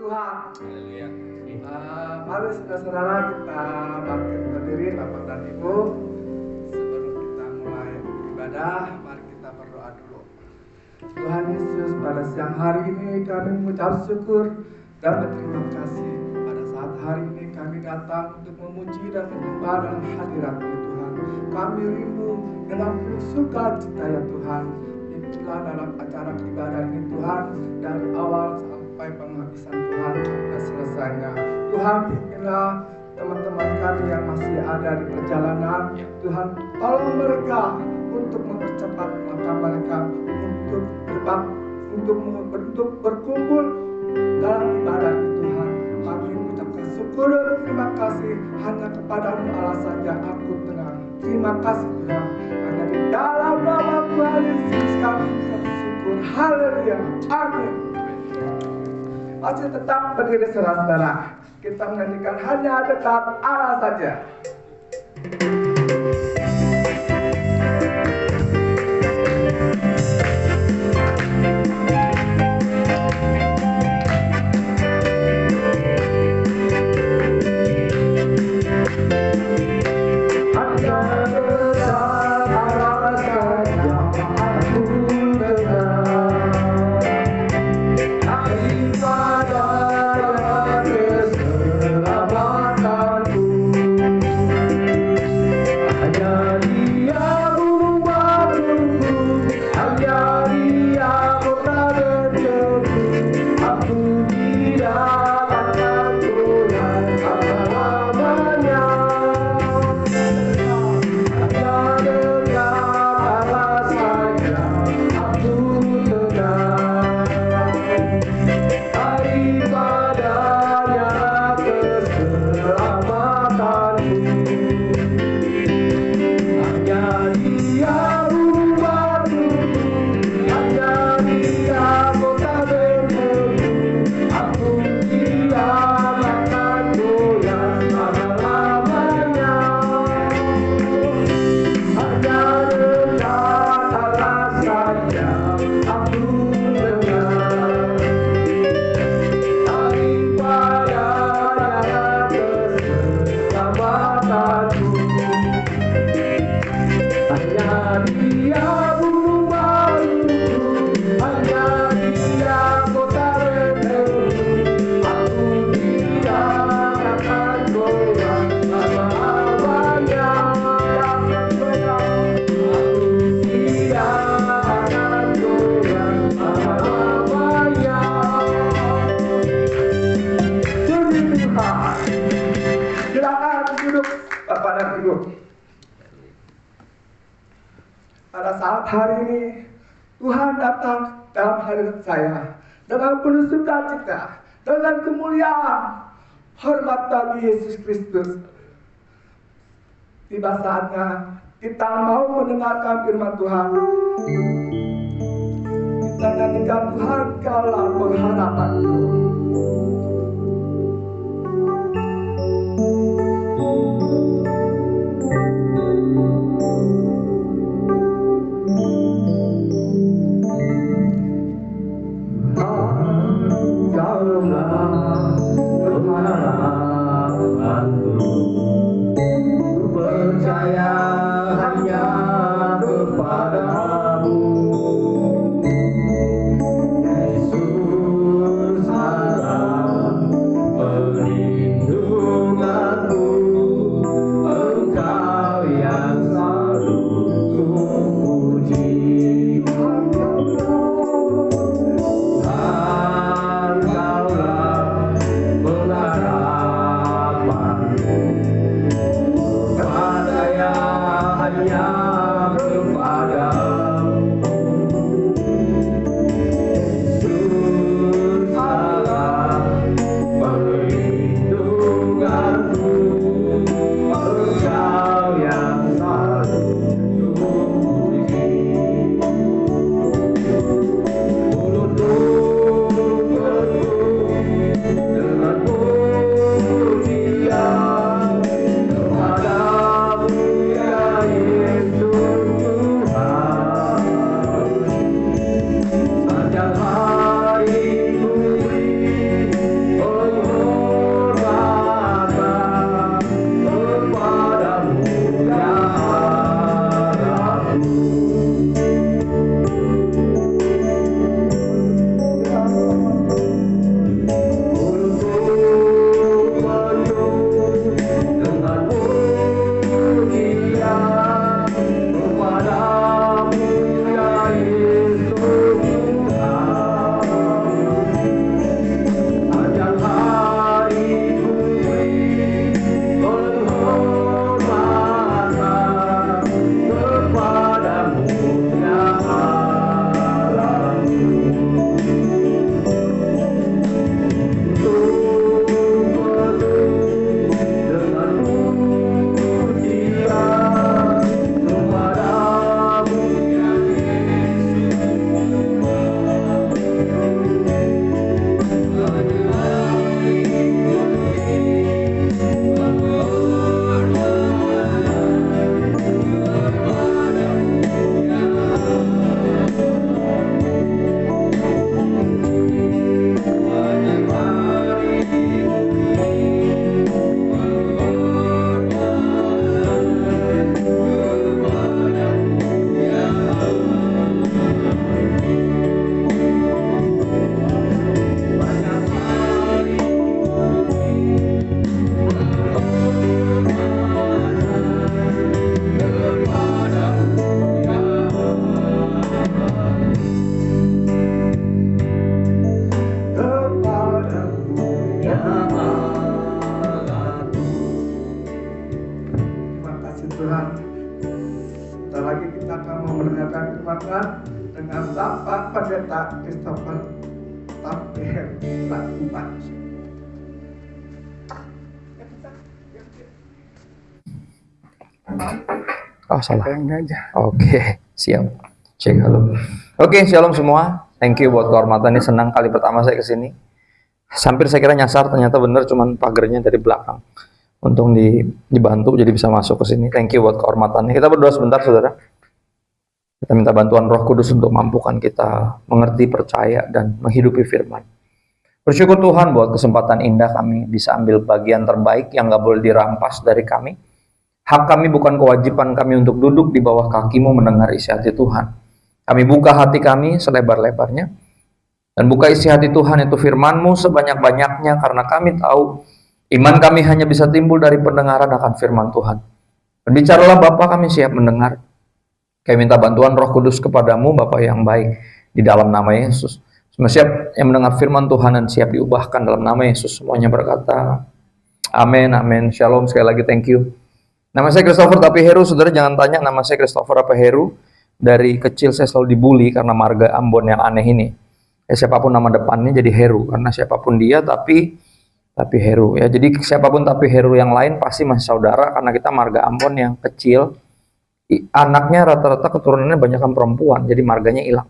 Tuhan. Haleluya. Mari saudara-saudara kita bangkit berdiri Bapak dan Ibu. Sebelum kita mulai ibadah, mari kita berdoa dulu. Tuhan Yesus, pada siang hari ini kami mengucap syukur dan berterima kasih. Pada saat hari ini kami datang untuk memuji dan menyembah dalam hadirat-Mu Tuhan. Kami rindu dengan penuh sukacita ya Tuhan. Itulah dalam acara ibadah ini Tuhan, dari awal sampai penghabisan Tuhan sampai selesainya. Tuhan, pimpinlah teman-teman kami yang masih ada di perjalanan. Tuhan, tolong mereka untuk mempercepat langkah mereka untuk berkumpul dalam ibadah ini Tuhan. Kami mengucapkan syukur dan terima kasih hanya kepada-Mu Allah saja aku tenang. Terima kasih Tuhan. Hanya di dalam nama Tuhan Yesus kami bersyukur. Haleluya. Amin. Masih tetap berdiri saudara-saudara. Kita menyanyikan hanya dekat Allah saja. Pada saat hari ini Tuhan datang dalam hadirat saya dengan penuh sukacita, dengan kemuliaan, hormat bagi Yesus Kristus. Tiba saatnya kita mau mendengarkan firman Tuhan. Kita nyanyikan Tuhan kaulah pengharapanku. Yesus, Tuhan dengan Bapak Pendeta Christopher Tapir Lakukan. Oh salah. Oke, siap. Cek halo. Oke, shalom semua. Thank you buat kehormatan ini, senang kali pertama saya kesini. Hampir saya kira nyasar, ternyata bener cuman pagernya dari belakang. Untung dibantu jadi bisa masuk ke sini. Thank you buat kehormatannya. Kita berdoa sebentar, saudara. Kita minta bantuan Roh Kudus untuk mampukan kita mengerti, percaya, dan menghidupi firman. Bersyukur Tuhan buat kesempatan indah kami bisa ambil bagian terbaik yang gak boleh dirampas dari kami. Hak kami bukan kewajiban kami untuk duduk di bawah kakimu mendengar isi hati Tuhan. Kami buka hati kami selebar-lebarnya. Dan buka isi hati Tuhan itu firman-Mu sebanyak-banyaknya, karena kami tahu iman kami hanya bisa timbul dari pendengaran akan firman Tuhan. Berbicaralah Bapa, kami siap mendengar. Kami minta bantuan Roh Kudus kepadamu, Bapa yang baik, di dalam nama Yesus. Semua siap yang mendengar firman Tuhan dan siap diubahkan dalam nama Yesus. Semuanya berkata, amin, amin. Shalom, sekali lagi thank you. Nama saya Christopher Tapiheru, saudara jangan tanya nama saya Christopher Tapiheru. Dari kecil saya selalu dibully karena marga Ambon yang aneh ini. Siapapun nama depannya jadi Heru, karena siapapun dia tapi Heru ya. Jadi siapapun tapi Heru yang lain pasti masih saudara, karena kita marga Ambon yang kecil. Anaknya rata-rata keturunannya banyak kan perempuan, jadi marganya hilang.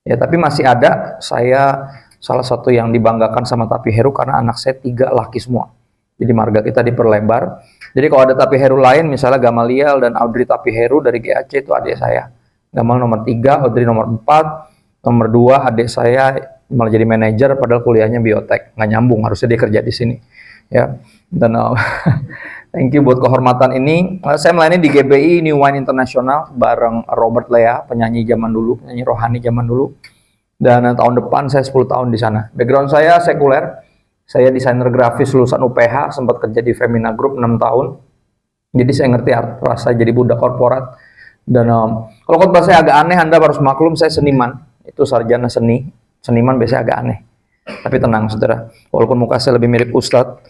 Ya, tapi masih ada, saya salah satu yang dibanggakan sama Tapi Heru karena anak saya 3 laki semua. Jadi marga kita diperlebar. Jadi kalau ada Tapi Heru lain, misalnya Gamaliel dan Audrey Tapi Heru dari GAC, itu adik saya. Gamal nomor 3, Audrey nomor 4, nomor 2 adik saya malah jadi manajer padahal kuliahnya biotek. Nggak nyambung, harusnya dia kerja di sini. Ya. Dan thank you buat kehormatan ini. Saya melayani di GBI New Wine International bareng Robert Lea, penyanyi zaman dulu, penyanyi rohani zaman dulu. Dan tahun depan saya 10 tahun di sana. Background saya sekuler. Saya desainer grafis lulusan UPH, sempat kerja di Femina Group 6 tahun. Jadi saya ngerti rasa jadi budak korporat. Dan kalau khotbah saya agak aneh, Anda harus maklum, saya seniman. Itu sarjana seni. Seniman biasanya agak aneh. Tapi tenang, saudara. Walaupun muka saya lebih mirip Ustadz,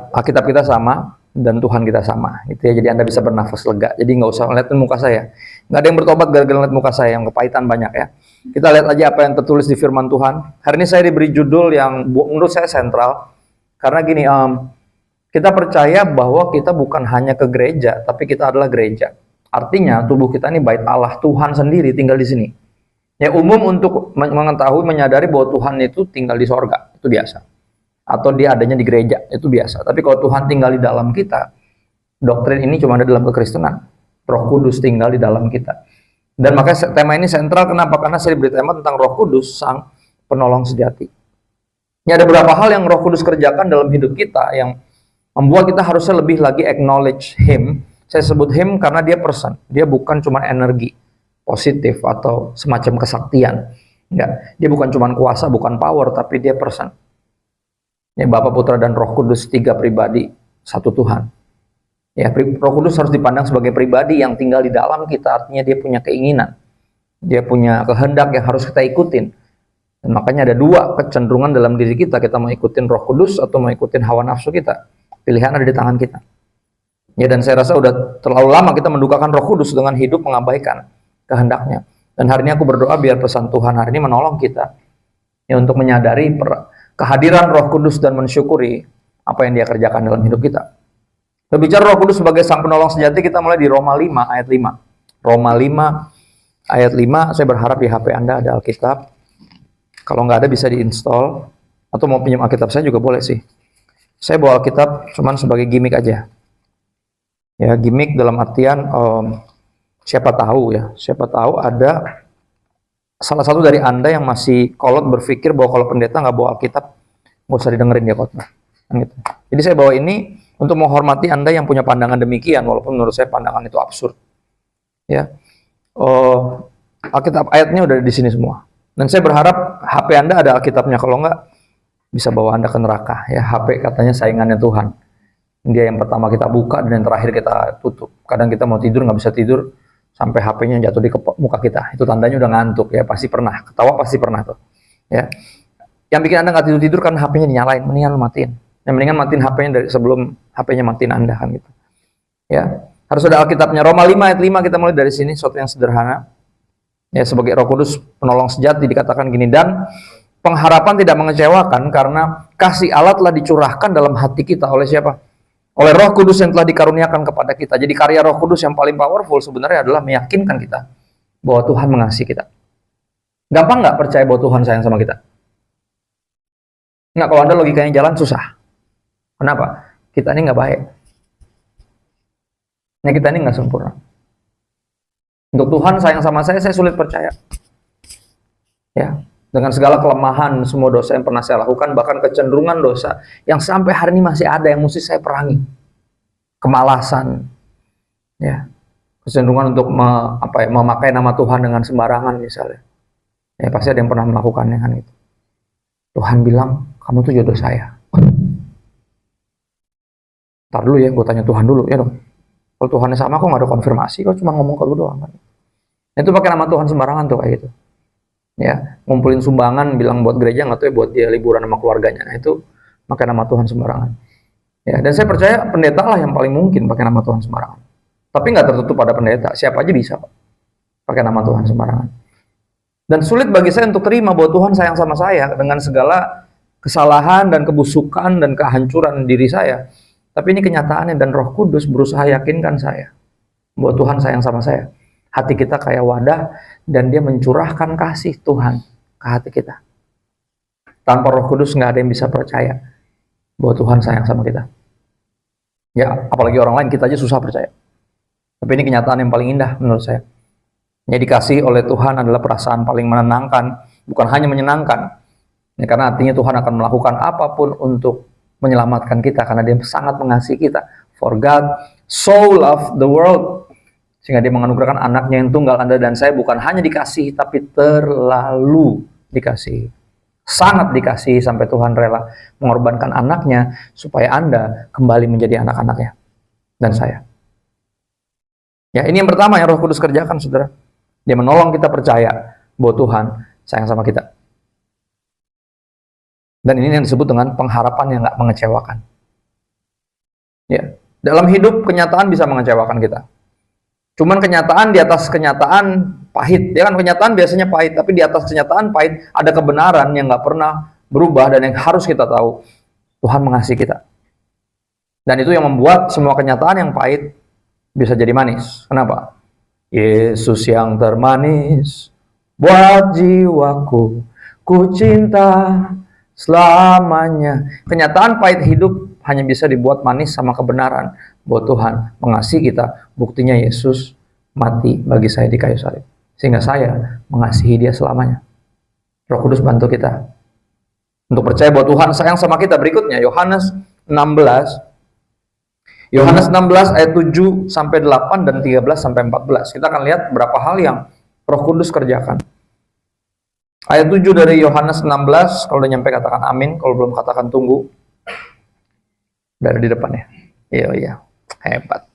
Alkitab kita sama dan Tuhan kita sama. Itu ya, jadi Anda bisa bernafas lega. Jadi nggak usah ngeliatin muka saya. Nggak ada yang bertobat gara-gara ngeliat muka saya, yang kepahitan banyak ya. Kita lihat aja apa yang tertulis di firman Tuhan. Hari ini saya diberi judul yang menurut saya sentral. Karena gini, kita percaya bahwa kita bukan hanya ke gereja, tapi kita adalah gereja. Artinya tubuh kita ini bait Allah, Tuhan sendiri tinggal di sini. Ya, umum untuk mengetahui, menyadari bahwa Tuhan itu tinggal di sorga, itu biasa. Atau dia adanya di gereja, itu biasa. Tapi kalau Tuhan tinggal di dalam kita, doktrin ini cuma ada dalam kekristenan. Roh Kudus tinggal di dalam kita. Dan makanya tema ini sentral, kenapa? Karena saya diberi tema tentang Roh Kudus, sang penolong sejati. Ini ada beberapa hal yang Roh Kudus kerjakan dalam hidup kita yang membuat kita harusnya lebih lagi acknowledge Him. Saya sebut Him karena dia person. Dia bukan cuma energi positif atau semacam kesaktian. Enggak. Dia bukan cuma kuasa, bukan power, tapi dia person. Ya, Bapa, Putra, dan Roh Kudus, 3 pribadi, satu Tuhan. Ya, Roh Kudus harus dipandang sebagai pribadi yang tinggal di dalam kita, artinya dia punya keinginan. Dia punya kehendak yang harus kita ikutin. Dan makanya ada 2 kecenderungan dalam diri kita mau ikutin Roh Kudus atau mau ikutin hawa nafsu kita. Pilihan ada di tangan kita. Ya, dan saya rasa udah terlalu lama kita mendukakan Roh Kudus dengan hidup mengabaikan kehendaknya. Dan hari ini aku berdoa biar pesan Tuhan hari ini menolong kita ya, untuk menyadari kehadiran Roh Kudus dan mensyukuri apa yang dia kerjakan dalam hidup kita. Berbicara Roh Kudus sebagai sang penolong sejati, kita mulai di Roma 5 ayat 5. Roma 5 ayat 5, saya berharap di HP Anda ada Alkitab. Kalau nggak ada bisa diinstal, atau mau pinjam Alkitab saya juga boleh sih. Saya bawa Alkitab cuman sebagai gimmick aja. Ya, gimmick dalam artian siapa tahu ada salah satu dari Anda yang masih kolot berpikir bahwa kalau pendeta nggak bawa Alkitab, nggak usah didengerin dia khotbah. Gitu. Jadi saya bawa ini untuk menghormati Anda yang punya pandangan demikian, walaupun menurut saya pandangan itu absurd. Ya, Alkitab ayatnya udah di sini semua. Dan saya berharap HP Anda ada Alkitabnya, kalau nggak bisa bawa Anda ke neraka. Ya, HP katanya saingannya Tuhan. Dia yang pertama kita buka dan yang terakhir kita tutup. Kadang kita mau tidur nggak bisa tidur sampai HP-nya jatuh di muka kita. Itu tandanya udah ngantuk ya, pasti pernah. Ketawa pasti pernah tuh. Ya. Yang bikin Anda nggak tidur-tidur kan HP-nya dinyalain, mendingan lu matiin. Yang mendingan matiin HP-nya dari sebelum HP-nya matiin Anda kan gitu. Ya. Harus ada Alkitabnya. Roma 5 ayat 5 kita mulai dari sini, sesuatu yang sederhana. Ya, sebagai Roh Kudus penolong sejati dikatakan gini, dan pengharapan tidak mengecewakan karena kasih Allah telah dicurahkan dalam hati kita oleh siapa? Oleh Roh Kudus yang telah dikaruniakan kepada kita. Jadi karya Roh Kudus yang paling powerful sebenarnya adalah meyakinkan kita bahwa Tuhan mengasihi kita. Gampang nggak percaya bahwa Tuhan sayang sama kita? Nggak, kalau Anda logikanya jalan susah. Kenapa? Kita ini nggak baik. Nah, kita ini nggak sempurna. Untuk Tuhan sayang sama saya sulit percaya. Ya, dengan segala kelemahan, semua dosa yang pernah saya lakukan, bahkan kecenderungan dosa yang sampai hari ini masih ada yang mesti saya perangi. Kemalasan, ya, kecenderungan untuk memakai nama Tuhan dengan sembarangan misalnya. Ya, pasti ada yang pernah melakukannya kan itu. Tuhan bilang, kamu tuh jodoh saya. Ntar dulu ya, gue tanya Tuhan dulu, ya dong. Kalau Tuhannya sama, kok nggak ada konfirmasi, kok cuma ngomong ke lu doang kan. Itu pakai nama Tuhan sembarangan tuh kayak gitu. Ya, ngumpulin sumbangan, bilang buat gereja, nggak tahu ya buat dia liburan sama keluarganya. Nah, itu pakai nama Tuhan sembarangan. Ya, dan saya percaya pendeta lah yang paling mungkin pakai nama Tuhan sembarangan. Tapi nggak tertutup pada pendeta, siapa aja bisa Pak, pakai nama Tuhan sembarangan. Dan sulit bagi saya untuk terima bahwa Tuhan sayang sama saya dengan segala kesalahan dan kebusukan dan kehancuran diri saya. Tapi ini kenyataannya, dan Roh Kudus berusaha yakinkan saya bahwa Tuhan sayang sama saya. Hati kita kayak wadah, dan dia mencurahkan kasih Tuhan ke hati kita. Tanpa Roh Kudus nggak ada yang bisa percaya bahwa Tuhan sayang sama kita. Ya, apalagi orang lain, kita aja susah percaya. Tapi ini kenyataan yang paling indah menurut saya. Yang dikasih oleh Tuhan adalah perasaan paling menenangkan, bukan hanya menyenangkan. Ya, karena artinya Tuhan akan melakukan apapun untuk menyelamatkan kita, karena dia sangat mengasihi kita. For God so loved the world, sehingga dia menganugerahkan anaknya yang tunggal. Anda dan saya bukan hanya dikasihi, tapi terlalu dikasihi. Sangat dikasihi sampai Tuhan rela mengorbankan anaknya supaya Anda kembali menjadi anak-anaknya dan saya. Ya, ini yang pertama yang Roh Kudus kerjakan, saudara. Dia menolong kita percaya bahwa Tuhan sayang sama kita. Dan ini yang disebut dengan pengharapan yang nggak mengecewakan. Ya, dalam hidup kenyataan bisa mengecewakan kita. Cuman kenyataan di atas kenyataan pahit. Ya kan, kenyataan biasanya pahit, tapi di atas kenyataan pahit ada kebenaran yang nggak pernah berubah dan yang harus kita tahu. Tuhan mengasihi kita. Dan itu yang membuat semua kenyataan yang pahit bisa jadi manis. Kenapa? Yesus yang termanis buat jiwaku, ku cinta selamanya. Kenyataan pahit hidup hanya bisa dibuat manis sama kebenaran bahwa Tuhan mengasihi kita. Buktinya Yesus mati bagi saya di kayu salib, sehingga saya mengasihi dia selamanya. Roh Kudus bantu kita untuk percaya bahwa Tuhan sayang sama kita. Berikutnya Yohanes 16 ayat 7 sampai 8 dan 13 sampai 14. Kita akan lihat berapa hal yang Roh Kudus kerjakan. Ayat 7 dari Yohanes 16, kalau udah nyampe katakan amin, kalau belum katakan tunggu. Dari di depan ya. Iya, hebat.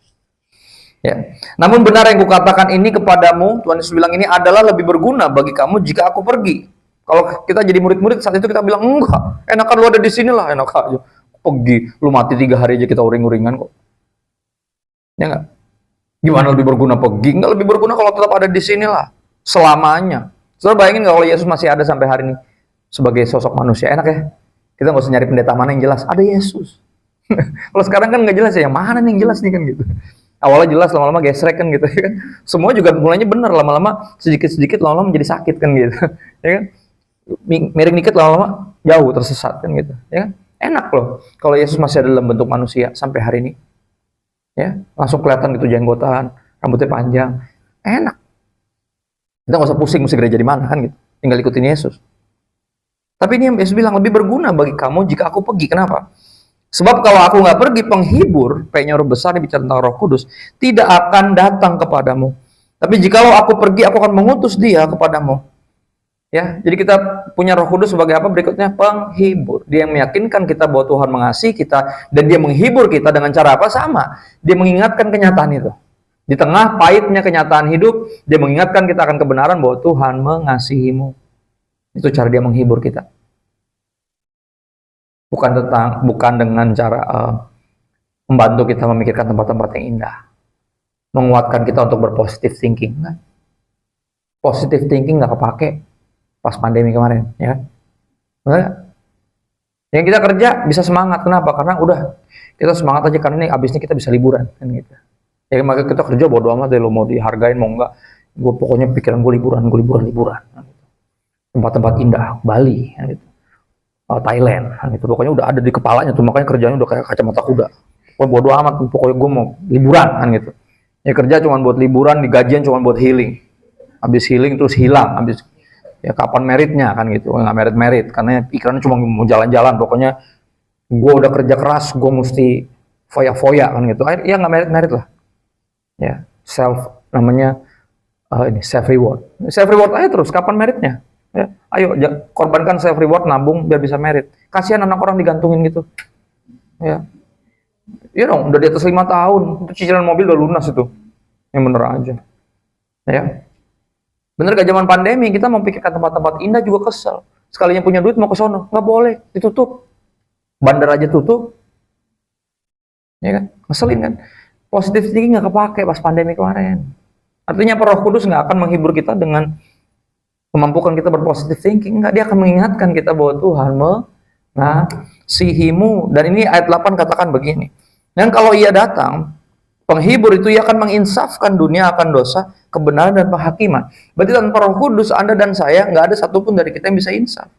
Ya. Namun benar yang kukatakan ini kepadamu, Tuhan Yesus bilang ini adalah lebih berguna bagi kamu jika aku pergi. Kalau kita jadi murid-murid saat itu kita bilang enggak, enakan lu ada di sini lah, enak aja. Pergi, lu mati 3 hari aja kita uring-uringan kok. Ya enggak? Gimana lebih berguna pergi? Enggak, lebih berguna kalau tetap ada di sini lah, selamanya. Saudara bayangin nggak kalau Yesus masih ada sampai hari ini sebagai sosok manusia? Enak ya? Kita nggak usah nyari pendeta mana yang jelas, ada Yesus. Kalau sekarang kan nggak jelas ya, yang mana nih yang jelas nih kan gitu. Awalnya jelas, lama-lama gesrek kan gitu kan. Semua juga mulainya benar, lama-lama sedikit-sedikit lama-lama menjadi sakit kan gitu. Ya kan? Miring dikit lama-lama jauh tersesat kan gitu. Ya kan? Enak loh kalau Yesus masih ada dalam bentuk manusia sampai hari ini. Ya, langsung kelihatan gitu jenggotan, rambutnya panjang. Enak. Kita nggak usah pusing mesti gereja di mana kan gitu. Tinggal ikutin Yesus. Tapi ini yang Yesus bilang lebih berguna bagi kamu jika aku pergi. Kenapa? Sebab kalau aku nggak pergi, penghibur, P-nya huruf besar bicara tentang Roh Kudus, tidak akan datang kepadamu. Tapi jikalau aku pergi, aku akan mengutus dia kepadamu. Ya, jadi kita punya Roh Kudus sebagai apa? Berikutnya penghibur. Dia yang meyakinkan kita bahwa Tuhan mengasihi kita, dan dia menghibur kita dengan cara apa? Sama. Dia mengingatkan kenyataan itu. Di tengah pahitnya kenyataan hidup, dia mengingatkan kita akan kebenaran bahwa Tuhan mengasihimu. Itu cara dia menghibur kita. Bukan dengan cara membantu kita memikirkan tempat-tempat yang indah, menguatkan kita untuk berpositive thinking. Kan? Positive thinking nggak kepake pas pandemi kemarin, ya. Benar nggak? Yang kita kerja bisa semangat, kenapa? Karena udah kita semangat aja karena ini abisnya kita bisa liburan, kan gitu. Ya maka kita kerja bodo amat deh, lo mau dihargain mau enggak. Gue pokoknya pikiran gue liburan. Kan gitu. Tempat-tempat indah, Bali, kan gitu. Thailand, kan gitu. Pokoknya udah ada di kepalanya tuh, makanya kerjanya udah kayak kacamata kuda. Pokoknya bodo amat, pokoknya gue mau liburan, kan gitu. Ya kerja cuma buat liburan, digajian cuma buat healing. Habis healing terus hilang, habis ya kapan meritnya kan gitu, nggak merit karena pikirannya cuma mau jalan-jalan. Pokoknya gue udah kerja keras, gue mesti foya-foya kan gitu. Ya nggak merit lah, ya namanya ini self reward aja terus. Kapan meritnya? Ya, ayo korbankan self reward, nabung biar bisa merit. Kasihan anak orang digantungin gitu, ya. Iya dong, udah di atas 5 tahun, itu cicilan mobil udah lunas itu, yang bener aja, ya. Bener gak zaman pandemi kita mau pikirkan tempat-tempat indah juga kesel. Sekalinya punya duit mau ke sono, nggak boleh, ditutup. Bandar aja tutup. Ya kan? Ngeselin kan? Positive thinking nggak kepake pas pandemi kemarin. Artinya Roh Kudus nggak akan menghibur kita dengan memampukan kita berpositive thinking. Nggak, dia akan mengingatkan kita bahwa Tuhan mengasihimu. Dan ini ayat 8 katakan begini. Dan kalau ia datang, penghibur itu ia akan menginsafkan dunia akan dosa, kebenaran dan penghakiman. Berarti tanpa Roh Kudus, Anda dan saya, nggak ada satupun dari kita yang bisa insaf.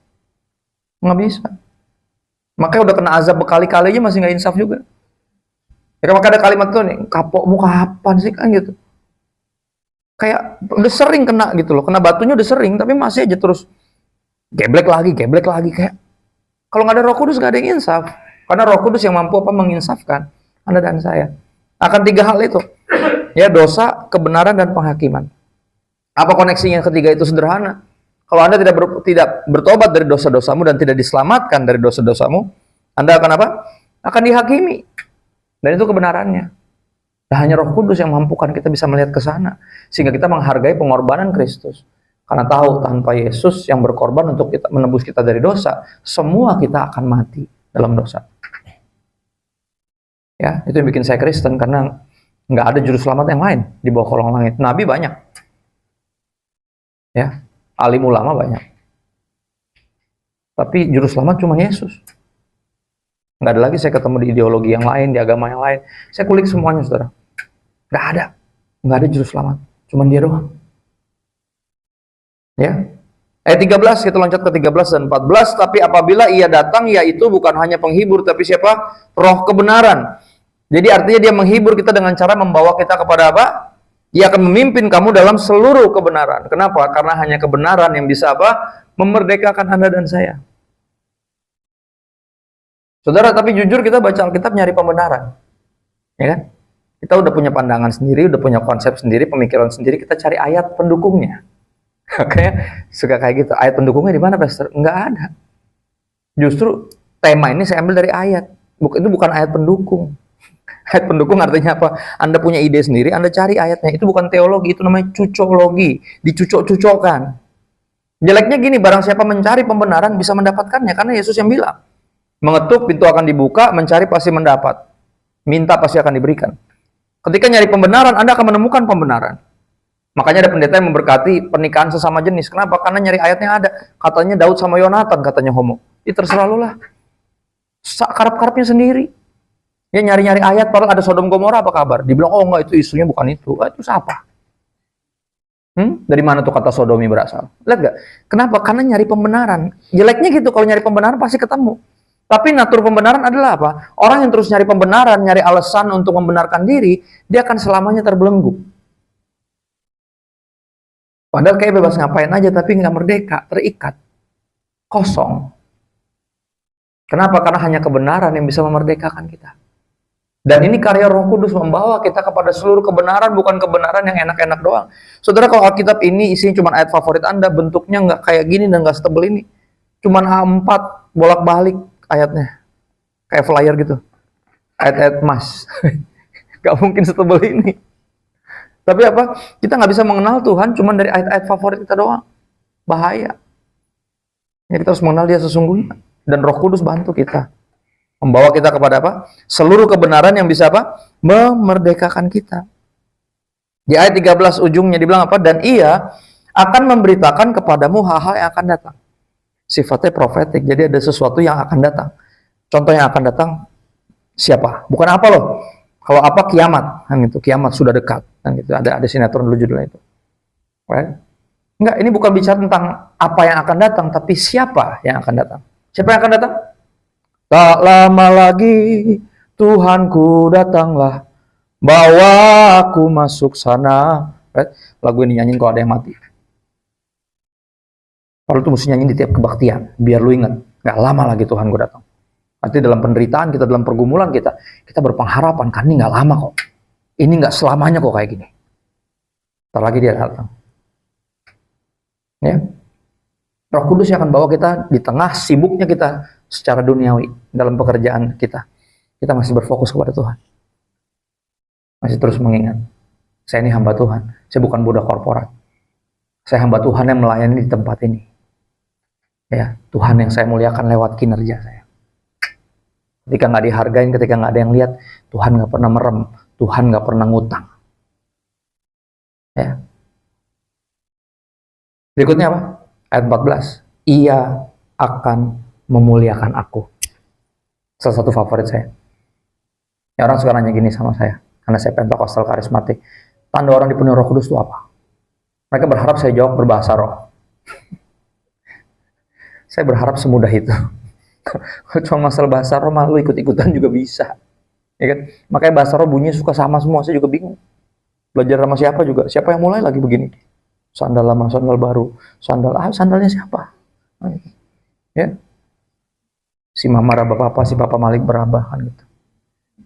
Nggak bisa. Makanya udah kena azab berkali-kali aja masih nggak insaf juga. Ya, maka ada kalimat tuh nih, kapokmu kapan sih kan gitu. Kayak udah sering kena gitu loh, kena batunya udah sering, tapi masih aja terus geblek lagi kayak. Kalau nggak ada Roh Kudus nggak ada yang insaf. Karena Roh Kudus yang mampu menginsafkan Anda dan saya. Akan 3 hal itu. Ya, dosa, kebenaran, dan penghakiman. Apa koneksinya ketiga itu? Sederhana. Kalau Anda tidak bertobat dari dosa-dosamu dan tidak diselamatkan dari dosa-dosamu, Anda akan apa? Akan dihakimi. Dan itu kebenarannya. Dan hanya Roh Kudus yang mampukan kita bisa melihat ke sana. Sehingga kita menghargai pengorbanan Kristus. Karena tahu tanpa Yesus yang berkorban untuk kita menebus kita dari dosa, semua kita akan mati dalam dosa. Ya, itu yang bikin saya Kristen, karena nggak ada juru selamat yang lain di bawah kolong langit. Nabi banyak, ya, alim ulama banyak, tapi juru selamat cuma Yesus. Nggak ada lagi saya ketemu di ideologi yang lain, di agama yang lain. Saya kulik semuanya, saudara. Nggak ada juru selamat, cuma Dia doang. Ya, ayat 13, kita loncat ke 13 dan 14. Tapi apabila ia datang, yaitu bukan hanya penghibur, tapi siapa? Roh kebenaran. Jadi artinya dia menghibur kita dengan cara membawa kita kepada apa? Ia akan memimpin kamu dalam seluruh kebenaran. Kenapa? Karena hanya kebenaran yang bisa apa? Memerdekakan Anda dan saya. Saudara, tapi jujur kita baca Alkitab nyari pembenaran. Ya kan? Kita udah punya pandangan sendiri, udah punya konsep sendiri, pemikiran sendiri, kita cari ayat pendukungnya. Oke, suka kayak gitu. Ayat pendukungnya di mana, Pastor? Enggak ada. Justru tema ini saya ambil dari ayat. Itu bukan ayat pendukung. Ayat pendukung artinya apa? Anda punya ide sendiri, Anda cari ayatnya. Itu bukan teologi, itu namanya cucologi. Dicucok-cucokkan. Jeleknya gini, barang siapa mencari pembenaran bisa mendapatkannya. Karena Yesus yang bilang, mengetuk pintu akan dibuka, mencari pasti mendapat. Minta pasti akan diberikan. Ketika nyari pembenaran, Anda akan menemukan pembenaran. Makanya ada pendeta yang memberkati pernikahan sesama jenis. Kenapa? Karena nyari ayatnya ada. Katanya Daud sama Yonatan, katanya homo. Ya terserah lu lah. Karep-karepnya sendiri. Ya nyari-nyari ayat, padahal ada Sodom Gomora, apa kabar? Dibilang, oh enggak, itu isunya bukan itu. Itu siapa? Dari mana tuh kata sodomi berasal? Lihat gak? Kenapa? Karena nyari pembenaran. Jeleknya gitu, kalau nyari pembenaran pasti ketemu. Tapi natur pembenaran adalah apa? Orang yang terus nyari pembenaran, nyari alasan untuk membenarkan diri, dia akan selamanya terbelenggu. Padahal kayak bebas ngapain aja, tapi nggak merdeka, terikat, kosong. Kenapa? Karena hanya kebenaran yang bisa memerdekakan kita. Dan ini karya Roh Kudus membawa kita kepada seluruh kebenaran, bukan kebenaran yang enak-enak doang. Saudara, kalau Alkitab ini isinya cuma ayat favorit Anda, bentuknya nggak kayak gini dan nggak setebel ini. Cuma A4, bolak-balik ayatnya. Kayak flyer gitu. Ayat-ayat emas. Nggak mungkin setebel ini. Tapi apa? Kita nggak bisa mengenal Tuhan cuma dari ayat-ayat favorit kita doang. Bahaya. Ya, kita harus mengenal Dia sesungguhnya. Dan Roh Kudus bantu kita. Membawa kita kepada apa? Seluruh kebenaran yang bisa apa? Memerdekakan kita. Di ayat 13 ujungnya dibilang apa? Dan ia akan memberitakan kepadamu hal-hal yang akan datang. Sifatnya profetik, jadi ada sesuatu yang akan datang. Contoh yang akan datang siapa? Bukan apa loh. Kalau apa, kiamat, kan gitu. Kiamat sudah dekat, kan gitu. Ada sinetron dulu judulnya itu. Right? Enggak, ini bukan bicara tentang apa yang akan datang, tapi siapa yang akan datang. Siapa yang akan datang? Tak lama lagi Tuhanku datanglah, bawa aku masuk sana. Right? Lagu ini nyanyiin kalau ada yang mati. Kalau itu mesti nyanyiin di tiap kebaktian, biar lu ingat, nggak lama lagi Tuhan gue datang. Nanti dalam penderitaan kita, dalam pergumulan kita berpengharapan, kan ini nggak lama kok. Ini nggak selamanya kok kayak gini. Ntar lagi dia datang. Ya. Roh Kudus yang akan bawa kita di tengah sibuknya kita secara duniawi dalam pekerjaan kita. Kita masih berfokus kepada Tuhan. Masih terus mengingat, saya ini hamba Tuhan, saya bukan budak korporat. Saya hamba Tuhan yang melayani di tempat ini. Ya, Tuhan yang saya muliakan lewat kinerja saya. Ketika nggak dihargain, ketika nggak ada yang lihat, Tuhan nggak pernah merem, Tuhan nggak pernah ngutang. Ya. Berikutnya apa? Ayat 14. Ia akan memuliakan aku. Salah satu favorit saya. Ya, orang suka nanya gini sama saya, karena saya Pentakostal karismatik. Tanda orang dipenuhi Roh Kudus itu apa? Mereka berharap saya jawab berbahasa roh. Saya berharap semudah itu. Cuma masalah bahasa roh, malu ikut-ikutan juga bisa. Ya kan? Makanya bahasa roh bunyinya suka sama semua, saya juga bingung. Belajar sama siapa juga, siapa yang mulai lagi begini? Sandal lama, sandal baru, sandalnya siapa? Ya. Si Mama Raba Papa, si Papa Malik Beraba kan gitu.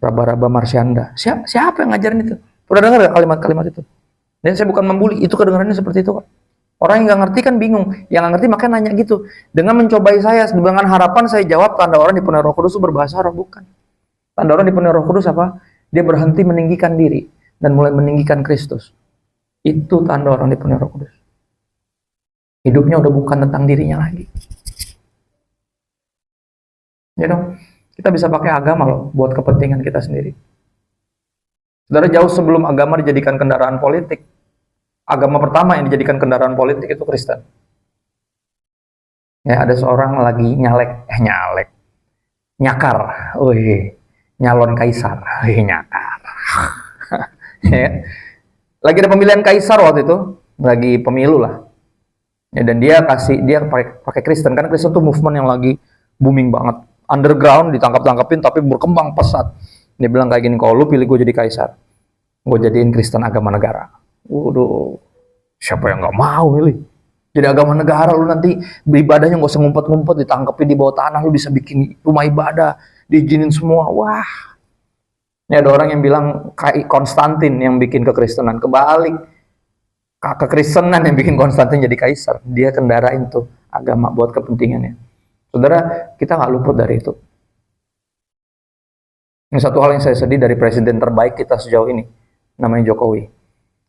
Raba-raba Marsyanda. Siapa yang ngajarin itu? Udah dengar gak kalimat-kalimat itu? Dan saya bukan membuli, itu kedengarannya seperti itu kok. Orang yang nggak ngerti kan bingung, yang nggak ngerti makanya nanya gitu. Dengan mencobai saya, dengan harapan saya jawab tanda orang dipenuhi Roh Kudus itu berbahasa roh, bukan. Tanda orang dipenuhi Roh Kudus apa? Dia berhenti meninggikan diri dan mulai meninggikan Kristus. Itu tanda orang dipenuhi Roh Kudus. Hidupnya udah bukan tentang dirinya lagi. Ya dong, kita bisa pakai agama loh buat kepentingan kita sendiri. Saudara, jauh sebelum agama dijadikan kendaraan politik, agama pertama yang dijadikan kendaraan politik itu Kristen. Ya, ada seorang lagi nyakar, nyalon kaisar, nyakar. Ya. Lagi ada pemilihan kaisar waktu itu, lagi pemilu lah. Ya, dan dia pakai Kristen, karena Kristen tuh movement yang lagi booming banget, underground, ditangkap-tangkapin tapi berkembang pesat. Dia bilang kayak gini, kalau lu pilih gue jadi kaisar, gue jadiin Kristen agama negara. Waduh, siapa yang nggak mau milih? Jadi agama negara, lu nanti beribadahnya nggak usah ngumpet-ngumpet, ditangkapin di bawah tanah, lu bisa bikin rumah ibadah, diizinin semua. Wah, ini ada orang yang bilang Konstantin yang bikin kekristenan, kebalik. Kekristenan yang bikin Konstantin jadi kaisar. Dia kendarain tuh agama buat kepentingannya. Saudara, kita nggak luput dari itu. Ini satu hal yang saya sedih dari presiden terbaik kita sejauh ini, namanya Jokowi.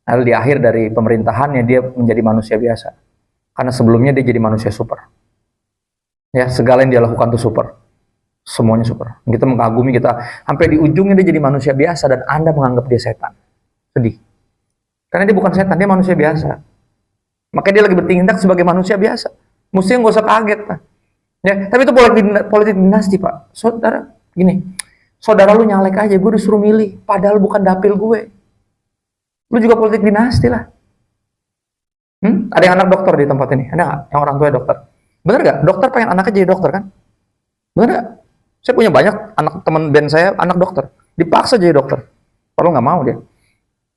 Lalu di akhir dari pemerintahannya dia menjadi manusia biasa. Karena sebelumnya dia jadi manusia super. Ya, segala yang dia lakukan itu super. Semuanya super. Kita mengagumi, kita sampai di ujungnya dia jadi manusia biasa dan Anda menganggap dia setan. Sedih. Karena dia bukan setan, dia manusia biasa. Makanya dia lagi bertindak sebagai manusia biasa. Mestinya nggak usah kaget, Pak. Ya, tapi itu politik dinasti, Pak. Saudara, gini. Saudara lu nyalek aja, gue disuruh milih. Padahal bukan dapil gue. Lu juga politik dinasti lah. Ada yang anak dokter di tempat ini? Ada nggak? Yang orang tua dokter? Bener nggak? Dokter pengen anaknya jadi dokter kan? Bener nggak? Saya punya banyak anak teman band saya, anak dokter. Dipaksa jadi dokter. Kalau nggak mau dia.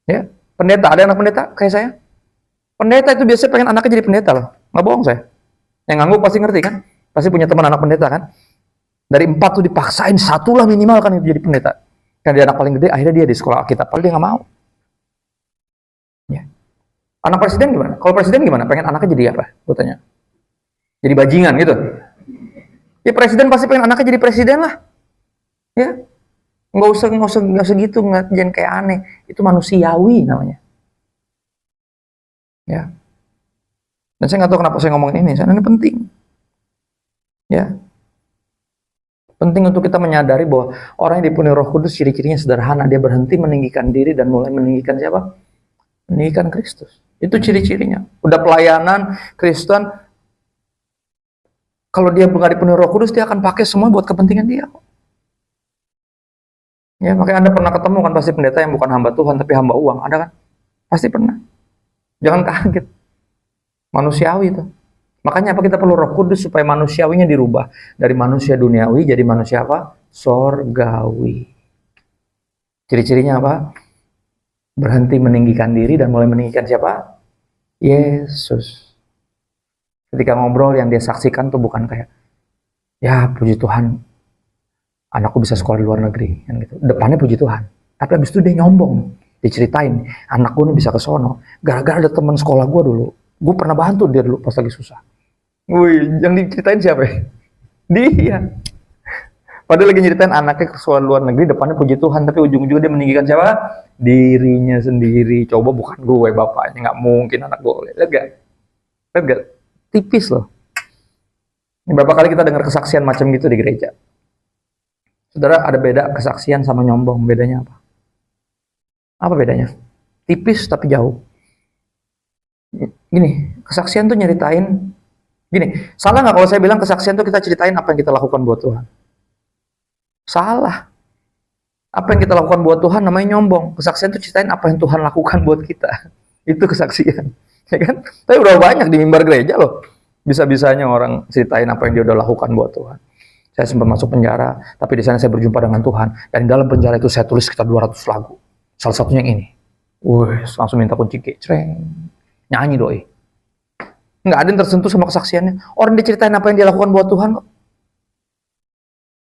Ya, pendeta. Ada anak pendeta kayak saya? Pendeta itu biasanya pengen anaknya jadi pendeta loh. Nggak bohong saya. Yang ngangguk pasti ngerti kan? Pasti punya teman anak pendeta kan? Dari 4 tuh dipaksain, 1 lah minimal kan itu jadi pendeta. Kan dia anak paling gede, akhirnya dia di sekolah Alkitab. Padahal dia nggak mau. Ya. Anak presiden gimana? Kalau presiden gimana? Pengen anaknya jadi apa? Gue tanya. Jadi bajingan gitu. Ya presiden pasti pengen anaknya jadi presiden lah. Ya. Nggak usah gitu, jangan kayak aneh. Itu manusiawi namanya. Ya. Dan saya nggak tahu kenapa saya ngomongin ini. Karena ini penting. Ya. Penting untuk kita menyadari bahwa orang yang dipenuhi Roh Kudus ciri-cirinya sederhana. Dia berhenti meninggikan diri dan mulai meninggikan siapa? Meninggikan Kristus. Itu ciri-cirinya. Udah pelayanan Kristen, kalau dia nggak dipenuhi Roh Kudus, dia akan pakai semua buat kepentingan dia. Ya, makanya Anda pernah ketemu kan pasti pendeta yang bukan hamba Tuhan tapi hamba uang, ada kan? Pasti pernah. Jangan kaget. Manusiawi itu. Makanya apa kita perlu Roh Kudus supaya manusiawinya dirubah dari manusia duniawi jadi manusia apa? Sorgawi. Ciri-cirinya apa? Berhenti meninggikan diri dan mulai meninggikan siapa? Yesus. Ketika ngobrol yang dia saksikan tuh bukan kayak, ya puji Tuhan, anakku bisa sekolah di luar negeri, kan gitu. Depannya puji Tuhan. Tapi habis itu dia nyombong, diceritain, anakku ini bisa ke sono, gara-gara ada teman sekolah gue dulu. Gue pernah bantu dia dulu pas lagi susah. Wih, yang diceritain siapa ya? Dia. Padahal lagi nyeritain anaknya ke sekolah luar negeri, depannya puji Tuhan, tapi ujung-ujungnya dia meninggikan siapa? Dirinya sendiri. Coba bukan gue bapaknya, nggak mungkin anak gue. Lihat gak? Lihat gak? Tipis loh. Berapa kali kita dengar kesaksian macam gitu di gereja. Saudara, ada beda kesaksian sama nyombong. Bedanya apa? Apa bedanya? Tipis tapi jauh. Gini, kesaksian tuh nyeritain. Gini, salah nggak kalau saya bilang kesaksian tuh kita ceritain apa yang kita lakukan buat Tuhan? Salah. Apa yang kita lakukan buat Tuhan namanya nyombong. Kesaksian tuh ceritain apa yang Tuhan lakukan buat kita. Itu kesaksian. Ya kan? Tapi udah banyak di mimbar gereja loh. Bisa-bisanya orang ceritain apa yang dia udah lakukan buat Tuhan. Saya sempat masuk penjara, tapi di sana saya berjumpa dengan Tuhan. Dan dalam penjara itu saya tulis sekitar 200 lagu. Salah satunya yang ini. Wih, langsung minta kunci cereng. Nyanyi doi. Nggak ada yang tersentuh sama kesaksiannya. Orang diceritain apa yang dia lakukan buat Tuhan kok.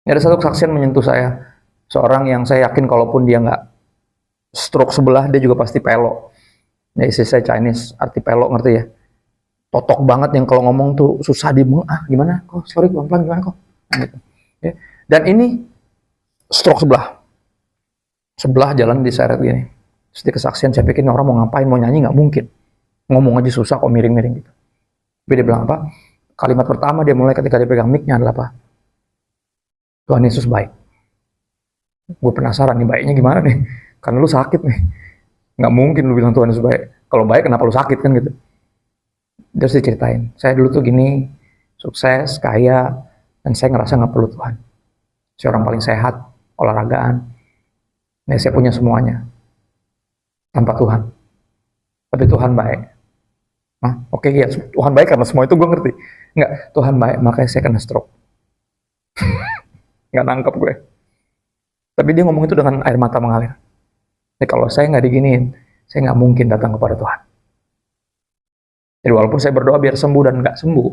Ada satu kesaksian menyentuh saya. Seorang yang saya yakin kalaupun dia nggak stroke sebelah, dia juga pasti pelok. Ya, istri saya Chinese, arti pelok ngerti ya? Totok banget yang kalau ngomong tuh susah gimana? Kok sorry pelan-pelan gimana kok? Nah, gitu. Ya. Dan ini stroke sebelah jalan diseret gini. Terus di kesaksian saya pikir orang mau ngapain, mau nyanyi nggak mungkin. Ngomong aja susah kok miring-miring gitu. Tapi dia bilang apa? Kalimat pertama dia mulai ketika dia pegang mic-nya adalah apa? Tuhan Yesus baik. Gue penasaran nih baiknya gimana nih? Karena lu sakit nih. Nggak mungkin lu bilang Tuhan Yesus baik. Kalau baik kenapa lu sakit kan gitu? Terus diceritain. Saya dulu tuh gini, sukses, kaya, dan saya ngerasa nggak perlu Tuhan. Saya orang paling sehat, olahragaan. Nah, saya punya semuanya. Tanpa Tuhan. Tapi Tuhan baik. Oke, ya Tuhan baik karena semua itu gue ngerti. Enggak, Tuhan baik, makanya saya kena stroke. Nggak nangkep gue. Tapi dia ngomong itu dengan air mata mengalir. Jadi kalau saya nggak diginiin, saya nggak mungkin datang kepada Tuhan. Jadi walaupun saya berdoa biar sembuh dan nggak sembuh,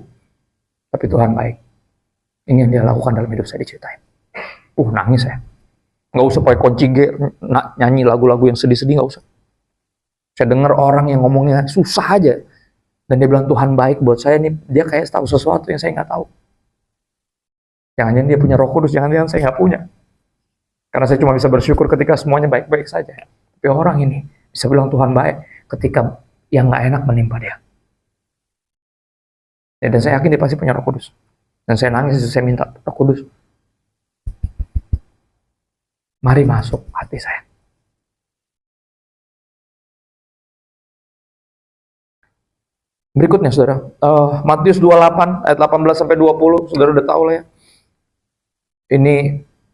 tapi Tuhan baik. Ini yang dia lakukan dalam hidup saya diceritain. Nangis saya. Nggak usah pakai kunci G, nyanyi lagu-lagu yang sedih-sedih, nggak usah. Saya dengar orang yang ngomongnya susah aja. Dan dia bilang Tuhan baik buat saya nih, dia kayak tahu sesuatu yang saya nggak tahu. Jangan-jangan dia punya Roh Kudus, jangan-jangan saya nggak punya. Karena saya cuma bisa bersyukur ketika semuanya baik-baik saja. Tapi orang ini bisa bilang Tuhan baik ketika yang nggak enak menimpa dia. Ya, dan saya yakin dia pasti punya Roh Kudus. Dan saya nangis, saya minta Roh Kudus. Mari masuk hati saya. Berikutnya saudara, Matius 28 ayat 18-20, saudara udah tahu lah ya. Ini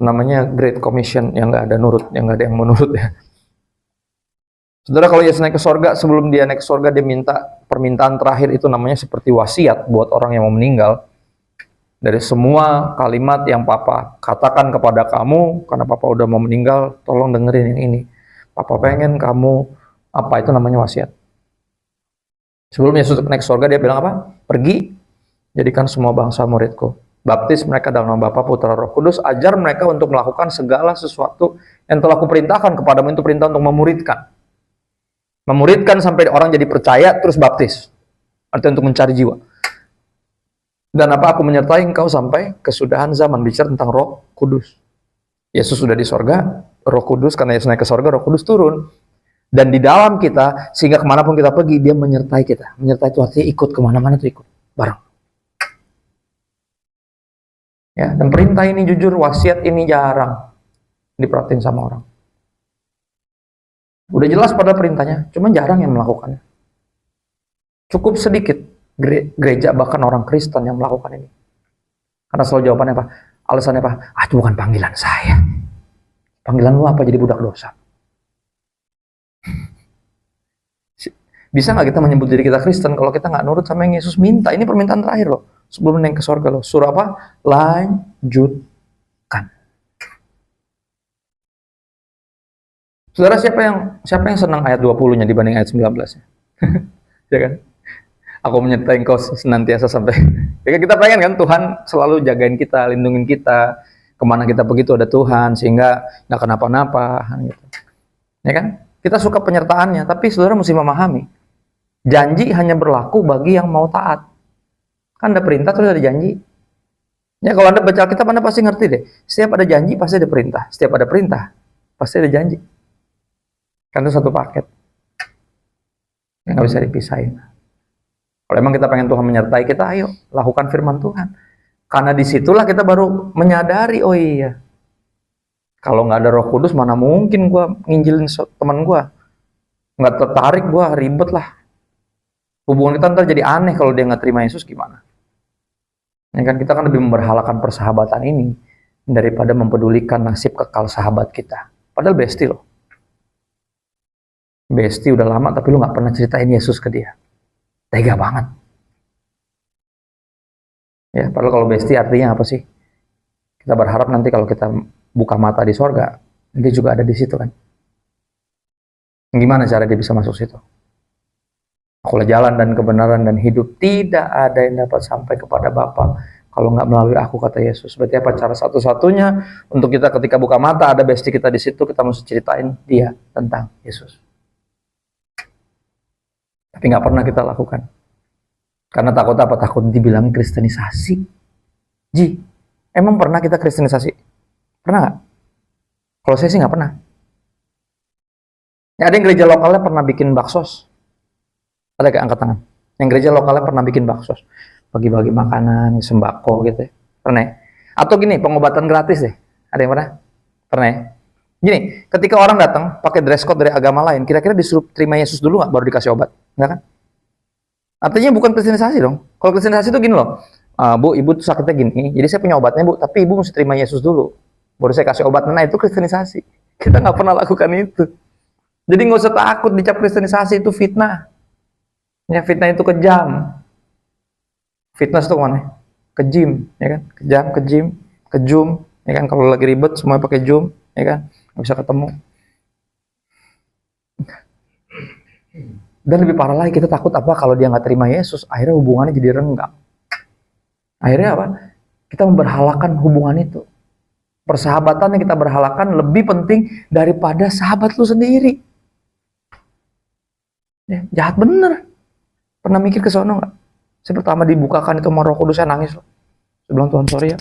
namanya Great Commission yang nggak ada nurut, yang nggak ada yang menurut ya. Saudara, kalau Yesus naik ke sorga, sebelum dia naik ke sorga, dia minta permintaan terakhir itu namanya seperti wasiat buat orang yang mau meninggal. Dari semua kalimat yang Papa katakan kepada kamu, karena Papa udah mau meninggal, tolong dengerin yang ini. Papa pengen kamu, apa itu namanya wasiat. Sebelum Yesus naik ke sorga, dia bilang apa? Pergi, jadikan semua bangsa muridku. Baptis mereka dalam nama Bapa, Putra, Roh Kudus, ajar mereka untuk melakukan segala sesuatu yang telah kuperintahkan kepadamu. Itu perintah untuk memuridkan. Memuridkan sampai orang jadi percaya, terus baptis. Artinya untuk mencari jiwa. Dan apa aku menyertai engkau sampai kesudahan zaman. Bicara tentang Roh Kudus. Yesus sudah di sorga, Roh Kudus, karena Yesus naik ke sorga, Roh Kudus turun. Dan di dalam kita, sehingga kemanapun kita pergi, dia menyertai kita. Menyertai itu artinya ikut, kemana-mana itu ikut. Bareng. Ya, dan perintah ini jujur, wasiat ini jarang diperhatiin sama orang. Udah jelas pada perintahnya, cuma jarang yang melakukannya. Cukup sedikit gereja bahkan orang Kristen yang melakukan ini. Karena selalu jawabannya apa? Alasannya apa? Itu bukan panggilan saya. Panggilan lu apa? Jadi budak dosa. Bisa nggak kita menyebut diri kita Kristen kalau kita nggak nurut sama yang Yesus minta? Ini permintaan terakhir loh. Sebelum naik ke surga loh. Suruh apa? Lanjutkan. Saudara, siapa yang senang ayat 20-nya dibanding ayat 19-nya? Ya kan? Aku menyertai engkau senantiasa sampai. Ya kan, kita pengen kan Tuhan selalu jagain kita, lindungin kita. Kemana kita pergi tuh ada Tuhan, sehingga nggak kenapa-napa. Gitu. Ya kan? Kita suka penyertaannya, tapi saudara mesti memahami. Janji hanya berlaku bagi yang mau taat. Kan ada perintah terus ada janji. Ya kalau Anda baca Alkitab, Anda pasti ngerti deh. Setiap ada janji pasti ada perintah. Setiap ada perintah pasti ada janji. Kan itu satu paket. Yang nggak bisa dipisahin. Kalau emang kita pengen Tuhan menyertai kita, ayo lakukan firman Tuhan. Karena disitulah kita baru menyadari, oh iya, kalau nggak ada Roh Kudus mana mungkin gue nginjilin teman gue. Nggak tertarik gue, ribet lah. Hubungan kita ntar jadi aneh kalau dia nggak terima Yesus, gimana? Ya kan, kita kan lebih memberhalakan persahabatan ini daripada mempedulikan nasib kekal sahabat kita. Padahal bestie loh. Bestie udah lama tapi lu nggak pernah ceritain Yesus ke dia. Tega banget. Ya, padahal kalau bestie artinya apa sih? Kita berharap nanti kalau kita buka mata di sorga, dia juga ada di situ kan. Gimana cara dia bisa masuk situ? Akulah jalan dan kebenaran dan hidup. Tidak ada yang dapat sampai kepada Bapa kalau nggak melalui aku, kata Yesus. Berarti apa cara satu-satunya untuk kita ketika buka mata ada bestie kita di situ, kita mesti ceritain dia tentang Yesus. Tapi nggak pernah kita lakukan. Karena takut apa? Takut dibilang kristenisasi. Ji, emang pernah kita kristenisasi? Pernah nggak? Kalau saya sih nggak pernah. Ya, ada yang gereja lokalnya pernah bikin baksos. Ada kayak angkat tangan. Yang gereja lokalnya pernah bikin baksos. Bagi-bagi makanan, sembako gitu ya. Pernah ya? Atau gini, pengobatan gratis deh. Ada yang pernah? Pernah ya? Gini, ketika orang datang pakai dress code dari agama lain, kira-kira disuruh terima Yesus dulu nggak baru dikasih obat? Nggak kan? Artinya bukan kristenisasi dong. Kalau kristenisasi itu gini loh, Bu, ibu tuh sakitnya gini, jadi saya punya obatnya Bu, tapi ibu mesti terima Yesus dulu, baru saya kasih obat. Nah itu kristenisasi. Kita nggak pernah lakukan itu. Jadi nggak usah takut dicap kristenisasi, itu fitnah. Ya, fitnah itu kejam. Fitness itu kemana? Ke gym, ya kan? Kejam, ke gym, ke zoom, ya kan? Kalau lagi ribet semuanya pakai zoom, ya kan? Nggak bisa ketemu. Dan lebih parah lagi, kita takut apa kalau dia nggak terima Yesus, akhirnya hubungannya jadi renggang. Akhirnya apa? Kita memberhalakan hubungan itu. Persahabatan yang kita berhalakan lebih penting daripada sahabat lu sendiri. Ya, jahat bener. Pernah mikir ke sono nggak? Saya pertama dibukakan itu sama Roh Kudus, saya nangis loh. Saya bilang, Tuhan sorry ya.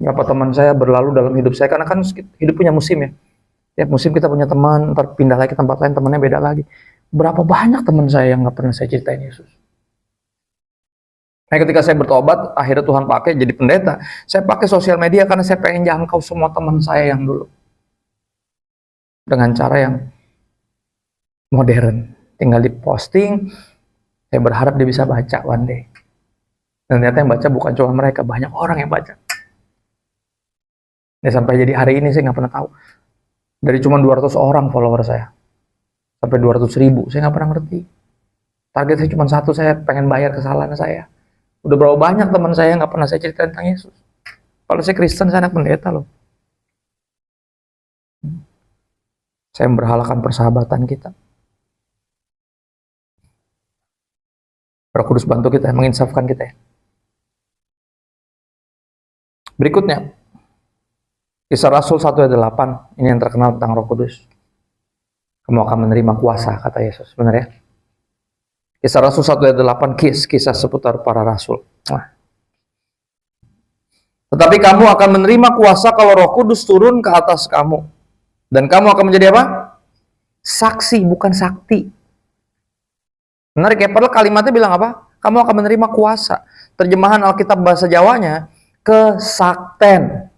Berapa teman saya berlalu dalam hidup saya, karena kan hidup punya musim ya. Tiap musim kita punya teman, ntar pindah lagi ke tempat lain, temannya beda lagi. Berapa banyak teman saya yang nggak pernah saya ceritain Yesus. Nah, ketika saya bertobat, akhirnya Tuhan pakai jadi pendeta. Saya pakai sosial media karena saya pengen jangkau semua teman saya yang dulu. Dengan cara yang modern. Tinggal diposting, saya berharap dia bisa baca one day. Dan ternyata yang baca bukan cuma mereka, banyak orang yang baca. Ya, sampai jadi hari ini saya nggak pernah tahu. Dari cuma 200 orang follower saya. Sampai 200.000, saya nggak pernah ngerti. Target saya cuma satu, saya pengen bayar kesalahan saya. Udah berapa banyak teman saya nggak pernah saya cerita tentang Yesus. Kalau saya Kristen, saya anak pendeta loh. Saya memberhalakan persahabatan kita. Roh Kudus bantu kita, menginsafkan kita ya. Berikutnya, Kisah Rasul 1 ayat 8, ini yang terkenal tentang Roh Kudus. Kamu akan menerima kuasa, kata Yesus. Benar ya? Kisah Rasul 1 ayat 8, kisah seputar para rasul. Nah. Tetapi kamu akan menerima kuasa kalau Roh Kudus turun ke atas kamu. Dan kamu akan menjadi apa? Saksi, bukan sakti. Menarik ya, padahal kalimatnya bilang apa? Kamu akan menerima kuasa. Terjemahan Alkitab bahasa Jawanya, kesakten.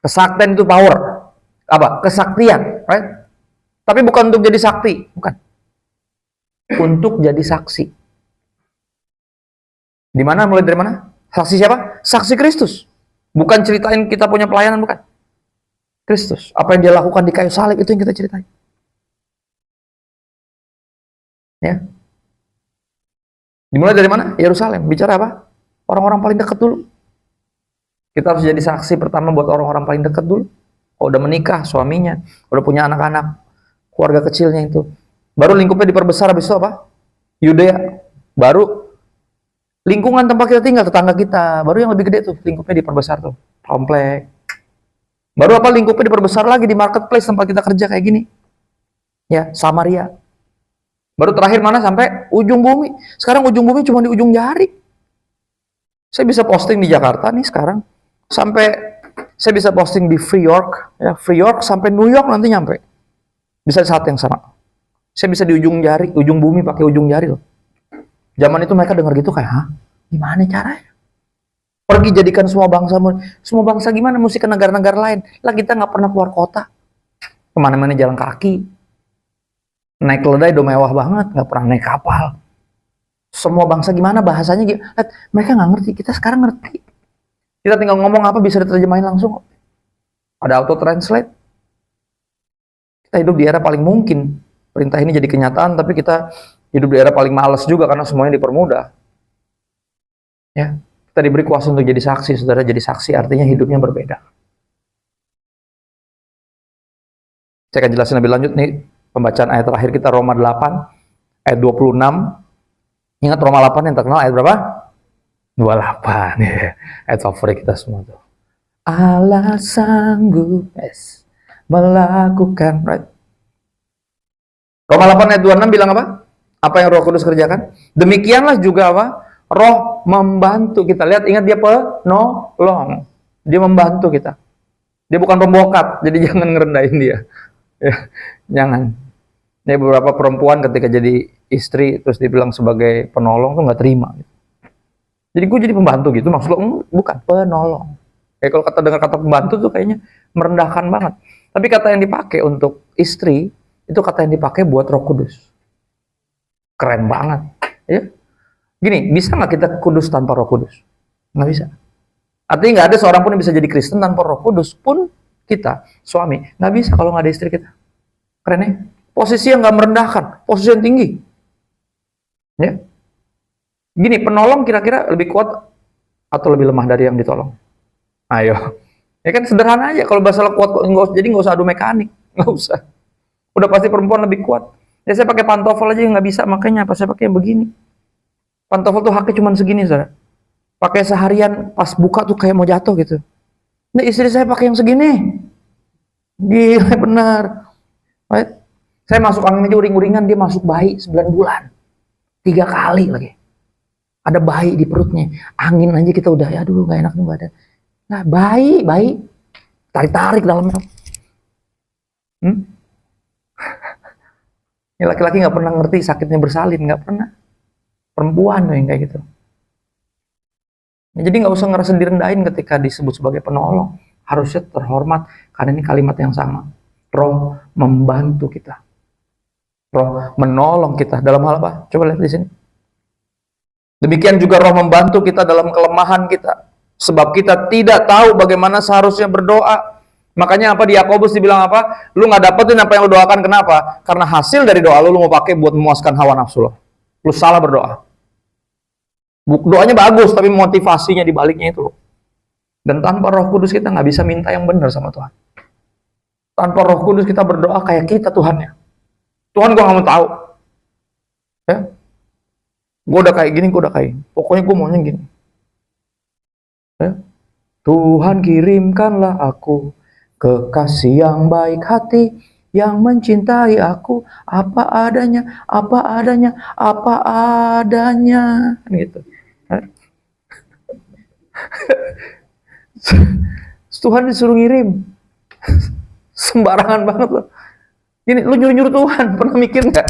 Kesakten itu power. Apa? Kesaktian, right? Tapi bukan untuk jadi sakti, bukan. Untuk jadi saksi. Di mana? Mulai dari mana? Saksi siapa? Saksi Kristus. Bukan ceritain kita punya pelayanan, bukan. Kristus. Apa yang dia lakukan di kayu salib itu yang kita ceritain. Ya. Dimulai dari mana? Yerusalem. Bicara apa? Orang-orang paling dekat dulu. Kita harus jadi saksi pertama buat orang-orang paling dekat dulu. Oh, udah menikah, suaminya, udah punya anak-anak, keluarga kecilnya itu. Baru lingkupnya diperbesar, habis itu apa? Yudea. Baru lingkungan tempat kita tinggal, tetangga kita. Baru yang lebih gede tuh, lingkupnya diperbesar tuh. Komplek. Baru apa? Lingkupnya diperbesar lagi di marketplace tempat kita kerja kayak gini. Ya, Samaria. Baru terakhir mana? Sampai ujung bumi. Sekarang ujung bumi cuma di ujung jari. Saya bisa posting di Jakarta nih sekarang. Sampai saya bisa posting di Free York. Ya, Free York sampai New York nanti nyampe. Bisa di saat yang sama. Saya bisa di ujung jari, ujung bumi pakai ujung jari loh. Zaman itu mereka dengar gitu kayak, hah? Gimana caranya? Pergi jadikan semua bangsa gimana? Mesti ke negara-negara lain. Lah kita nggak pernah keluar kota. Kemana-mana jalan kaki. Naik keledai udah mewah banget, nggak pernah naik kapal. Semua bangsa gimana bahasanya gitu. Mereka nggak ngerti, kita sekarang ngerti. Kita tinggal ngomong apa bisa diterjemahin langsung. Ada auto translate. Kita hidup di era paling mungkin perintah ini jadi kenyataan, tapi kita hidup di era paling males juga karena semuanya dipermudah. Ya, kita diberi kuasa untuk jadi saksi. Saudara, jadi saksi artinya hidupnya berbeda. Saya akan jelasin lebih lanjut nih. Pembacaan ayat terakhir kita Roma 8 ayat 26. Ingat Roma 8 yang terkenal ayat berapa? 28 ya. Ayat favorit kita semua tuh. Allah sanggup melakukan, right? Roma 8 ayat 26 bilang apa? Apa yang Roh Kudus kerjakan? Demikianlah juga apa? Roh membantu kita. Lihat, ingat dia penolong. Dia membantu kita. Dia bukan pembokat, jadi jangan ngerendahin dia. Ya, jangan. Ini beberapa perempuan ketika jadi istri terus dibilang sebagai penolong tuh nggak terima. Jadi gue jadi pembantu gitu, maksud lo? Bukan, penolong. Kayak kalau dengar kata pembantu tuh kayaknya merendahkan banget. Tapi kata yang dipakai untuk istri itu kata yang dipakai buat Roh Kudus. Keren banget, ya. Gini, bisa nggak kita kudus tanpa Roh Kudus? Nggak bisa. Artinya nggak ada seorang pun yang bisa jadi Kristen tanpa Roh Kudus pun. Kita, suami, nggak bisa kalau nggak ada istri kita. Keren ya? Posisi yang nggak merendahkan, posisi yang tinggi. Ya. Gini, penolong kira-kira lebih kuat atau lebih lemah dari yang ditolong? Ayo. Ya kan sederhana aja, kalau bahasa kuat, jadi nggak usah adu mekanik. Nggak usah. Udah pasti perempuan lebih kuat. Ya saya pakai pantofel aja nggak bisa, makanya apa saya pakai yang begini. Pantofel tuh haknya cuma segini, saudara. Pakai seharian, pas buka tuh kayak mau jatuh gitu. Nah, istri saya pakai yang segini. Gila, benar. Right? Saya masuk angin aja uring-uringan, dia masuk bayi 9 bulan. 3 kali lagi. Ada bayi di perutnya. Angin aja kita udah, aduh gak enak nih badan. Nah, bayi. Tarik-tarik dalamnya. Ya, laki-laki gak pernah ngerti sakitnya bersalin, gak pernah. Perempuan tuh yang kayak gitu. Ya, jadi nggak usah ngerasa direndahin ketika disebut sebagai penolong. Harusnya terhormat karena ini kalimat yang sama. Roh membantu kita. Roh menolong kita dalam hal apa? Coba lihat di sini. Demikian juga Roh membantu kita dalam kelemahan kita. Sebab kita tidak tahu bagaimana seharusnya berdoa. Makanya apa di Yakobus dibilang apa? Lu nggak dapetin apa yang lu doakan, kenapa? Karena hasil dari doa lu mau pakai buat memuaskan hawa nafsu lo. Lu salah berdoa. Doanya bagus, tapi motivasinya di baliknya itu loh. Dan tanpa Roh Kudus kita nggak bisa minta yang benar sama Tuhan. Tanpa Roh Kudus kita berdoa kayak kita Tuhannya. Tuhan, gue nggak mau tahu. Ya, gue udah kayak gini, gue udah kayak gini. Pokoknya gue maunya gini. Ya. Tuhan kirimkanlah aku kekasih yang baik hati, yang mencintai aku apa adanya, apa adanya, apa adanya, gitu. Tuhan disuruh ngirim, sembarangan banget loh. Ini lu nyuruh-nyuruh Tuhan, pernah mikir nggak?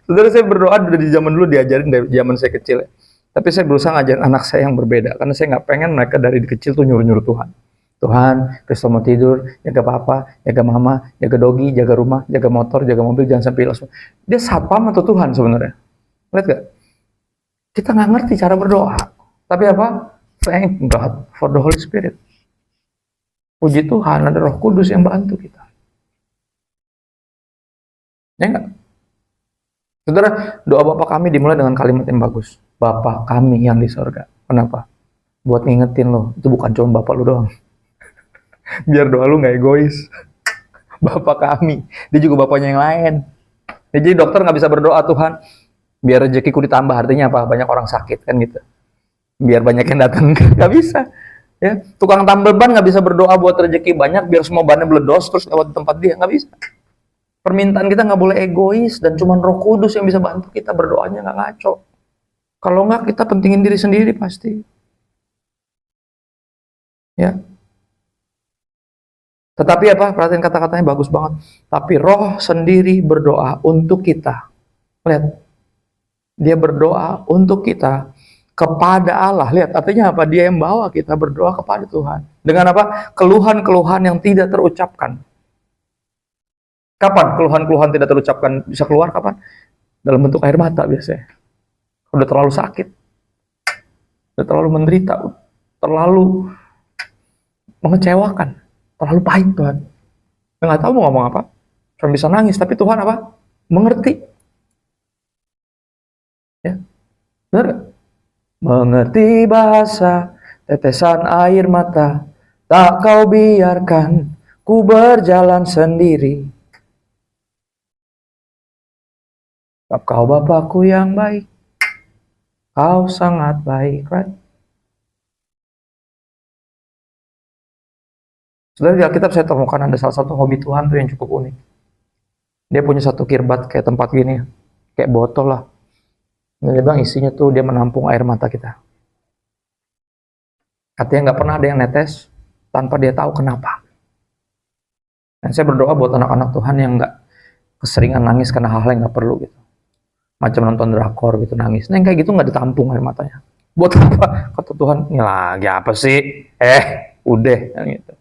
Saudara, saya berdoa dari zaman dulu diajarin dari zaman saya kecil ya. Tapi saya berusaha ngajarin anak saya yang berbeda, karena saya nggak pengen mereka dari kecil tuh nyuruh-nyuruh Tuhan. Tuhan, Kristo mau tidur, jaga papa, jaga mama, jaga dogi, jaga rumah, jaga motor, jaga mobil, jangan sampai hilang. Dia satpam atau Tuhan sebenarnya. Lihat gak? Kita nggak ngerti cara berdoa. Tapi apa? Thank God for the Holy Spirit. Puji Tuhan ada Roh Kudus yang bantu kita. Ya enggak? Saudara, doa Bapa kami dimulai dengan kalimat yang bagus. Bapa kami yang di sorga. Kenapa? Buat ngingetin lo, itu bukan cuma Bapak lo doang. Biar doa lu nggak egois. Bapak kami, dia juga bapaknya yang lain. Ya, jadi dokter nggak bisa berdoa, Tuhan, biar rezekiku ditambah. Artinya apa? Banyak orang sakit kan gitu. Biar banyak yang datang, nggak bisa. Ya, tukang tambal ban nggak bisa berdoa buat rezeki banyak, biar semua bannya meledos terus lewat tempat dia, nggak bisa. Permintaan kita nggak boleh egois, dan cuma Roh Kudus yang bisa bantu kita berdoanya, nggak ngaco. Kalau nggak, kita pentingin diri sendiri pasti. Ya. Tetapi apa? Perhatian kata-katanya bagus banget. Tapi Roh sendiri berdoa untuk kita. Lihat. Dia berdoa untuk kita kepada Allah. Lihat, artinya apa? Dia yang bawa kita berdoa kepada Tuhan. Dengan apa? Keluhan-keluhan yang tidak terucapkan. Kapan keluhan-keluhan tidak terucapkan bisa keluar? Kapan? Dalam bentuk air mata biasanya. Udah terlalu sakit, udah terlalu menderita, terlalu mengecewakan, terlalu pahit Tuhan. Nggak tahu mau ngomong apa, cuma bisa nangis. Tapi Tuhan apa? Mengerti. Ya, benar? Mengerti bahasa tetesan air mata, tak kau biarkan ku berjalan sendiri. Sebab kau Bapakku yang baik, kau sangat baik, right? Saudara, di Alkitab saya temukan ada salah satu hobi Tuhan tuh yang cukup unik. Dia punya satu kirbat kayak tempat gini, kayak botol lah. Dan dia bilang isinya tuh dia menampung air mata kita. Artinya nggak pernah ada yang netes tanpa dia tahu kenapa. Dan saya berdoa buat anak-anak Tuhan yang nggak keseringan nangis karena hal-hal yang nggak perlu gitu. Macam nonton drakor gitu nangis. Nah yang kayak gitu nggak ditampung air matanya. Buat apa? Kata Tuhan, ini lagi apa sih? Udah gitu.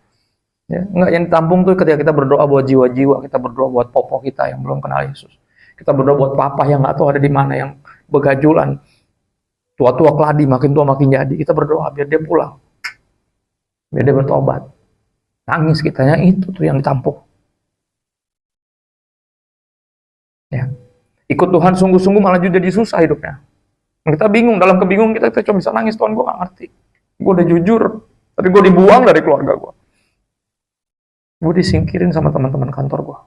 Ya, nggak, yang ditampung tuh ketika kita berdoa buat jiwa-jiwa, kita berdoa buat popo kita yang belum kenal Yesus. Kita berdoa buat papa yang nggak tahu ada di mana, yang begajulan, tua-tua keladi, makin tua makin jadi. Kita berdoa biar dia pulang, biar dia bertobat. Nangis kitanya itu tuh yang ditampung. Ya. Ikut Tuhan sungguh-sungguh malah jadi susah hidupnya. Kita bingung, dalam kebingungan kita cuma bisa nangis, Tuhan gue gak ngerti. Gue udah jujur, tapi gue dibuang dari keluarga gue. Gue disingkirin sama teman-teman kantor gue.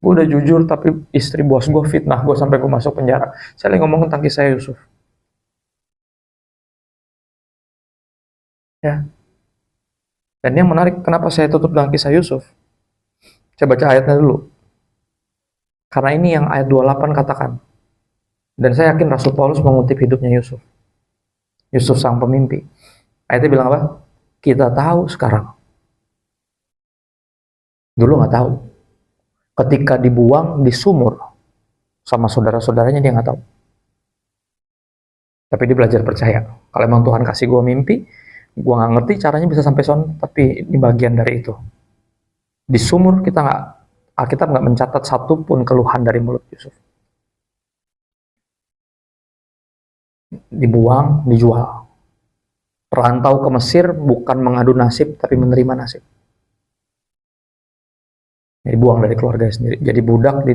Gue udah jujur, tapi istri bos gue fitnah gue sampai gue masuk penjara. Saya lagi ngomong tentang kisah Yusuf. Ya. Dan yang menarik, kenapa saya tutup dengan kisah Yusuf? Saya baca ayatnya dulu. Karena ini yang ayat 28 katakan. Dan saya yakin Rasul Paulus mengutip hidupnya Yusuf. Yusuf sang pemimpi. Ayatnya bilang apa? Kita tahu sekarang. Dulu nggak tahu. Ketika dibuang di sumur sama saudara-saudaranya dia nggak tahu. Tapi dia belajar percaya. Kalau emang Tuhan kasih gue mimpi, gue nggak ngerti caranya bisa sampai son, tapi ini bagian dari itu. Di sumur kita nggak, Alkitab nggak mencatat satupun keluhan dari mulut Yusuf. Dibuang, dijual. Perantau ke Mesir bukan mengadu nasib, tapi menerima nasib. Dibuang dari keluarga sendiri. Jadi budak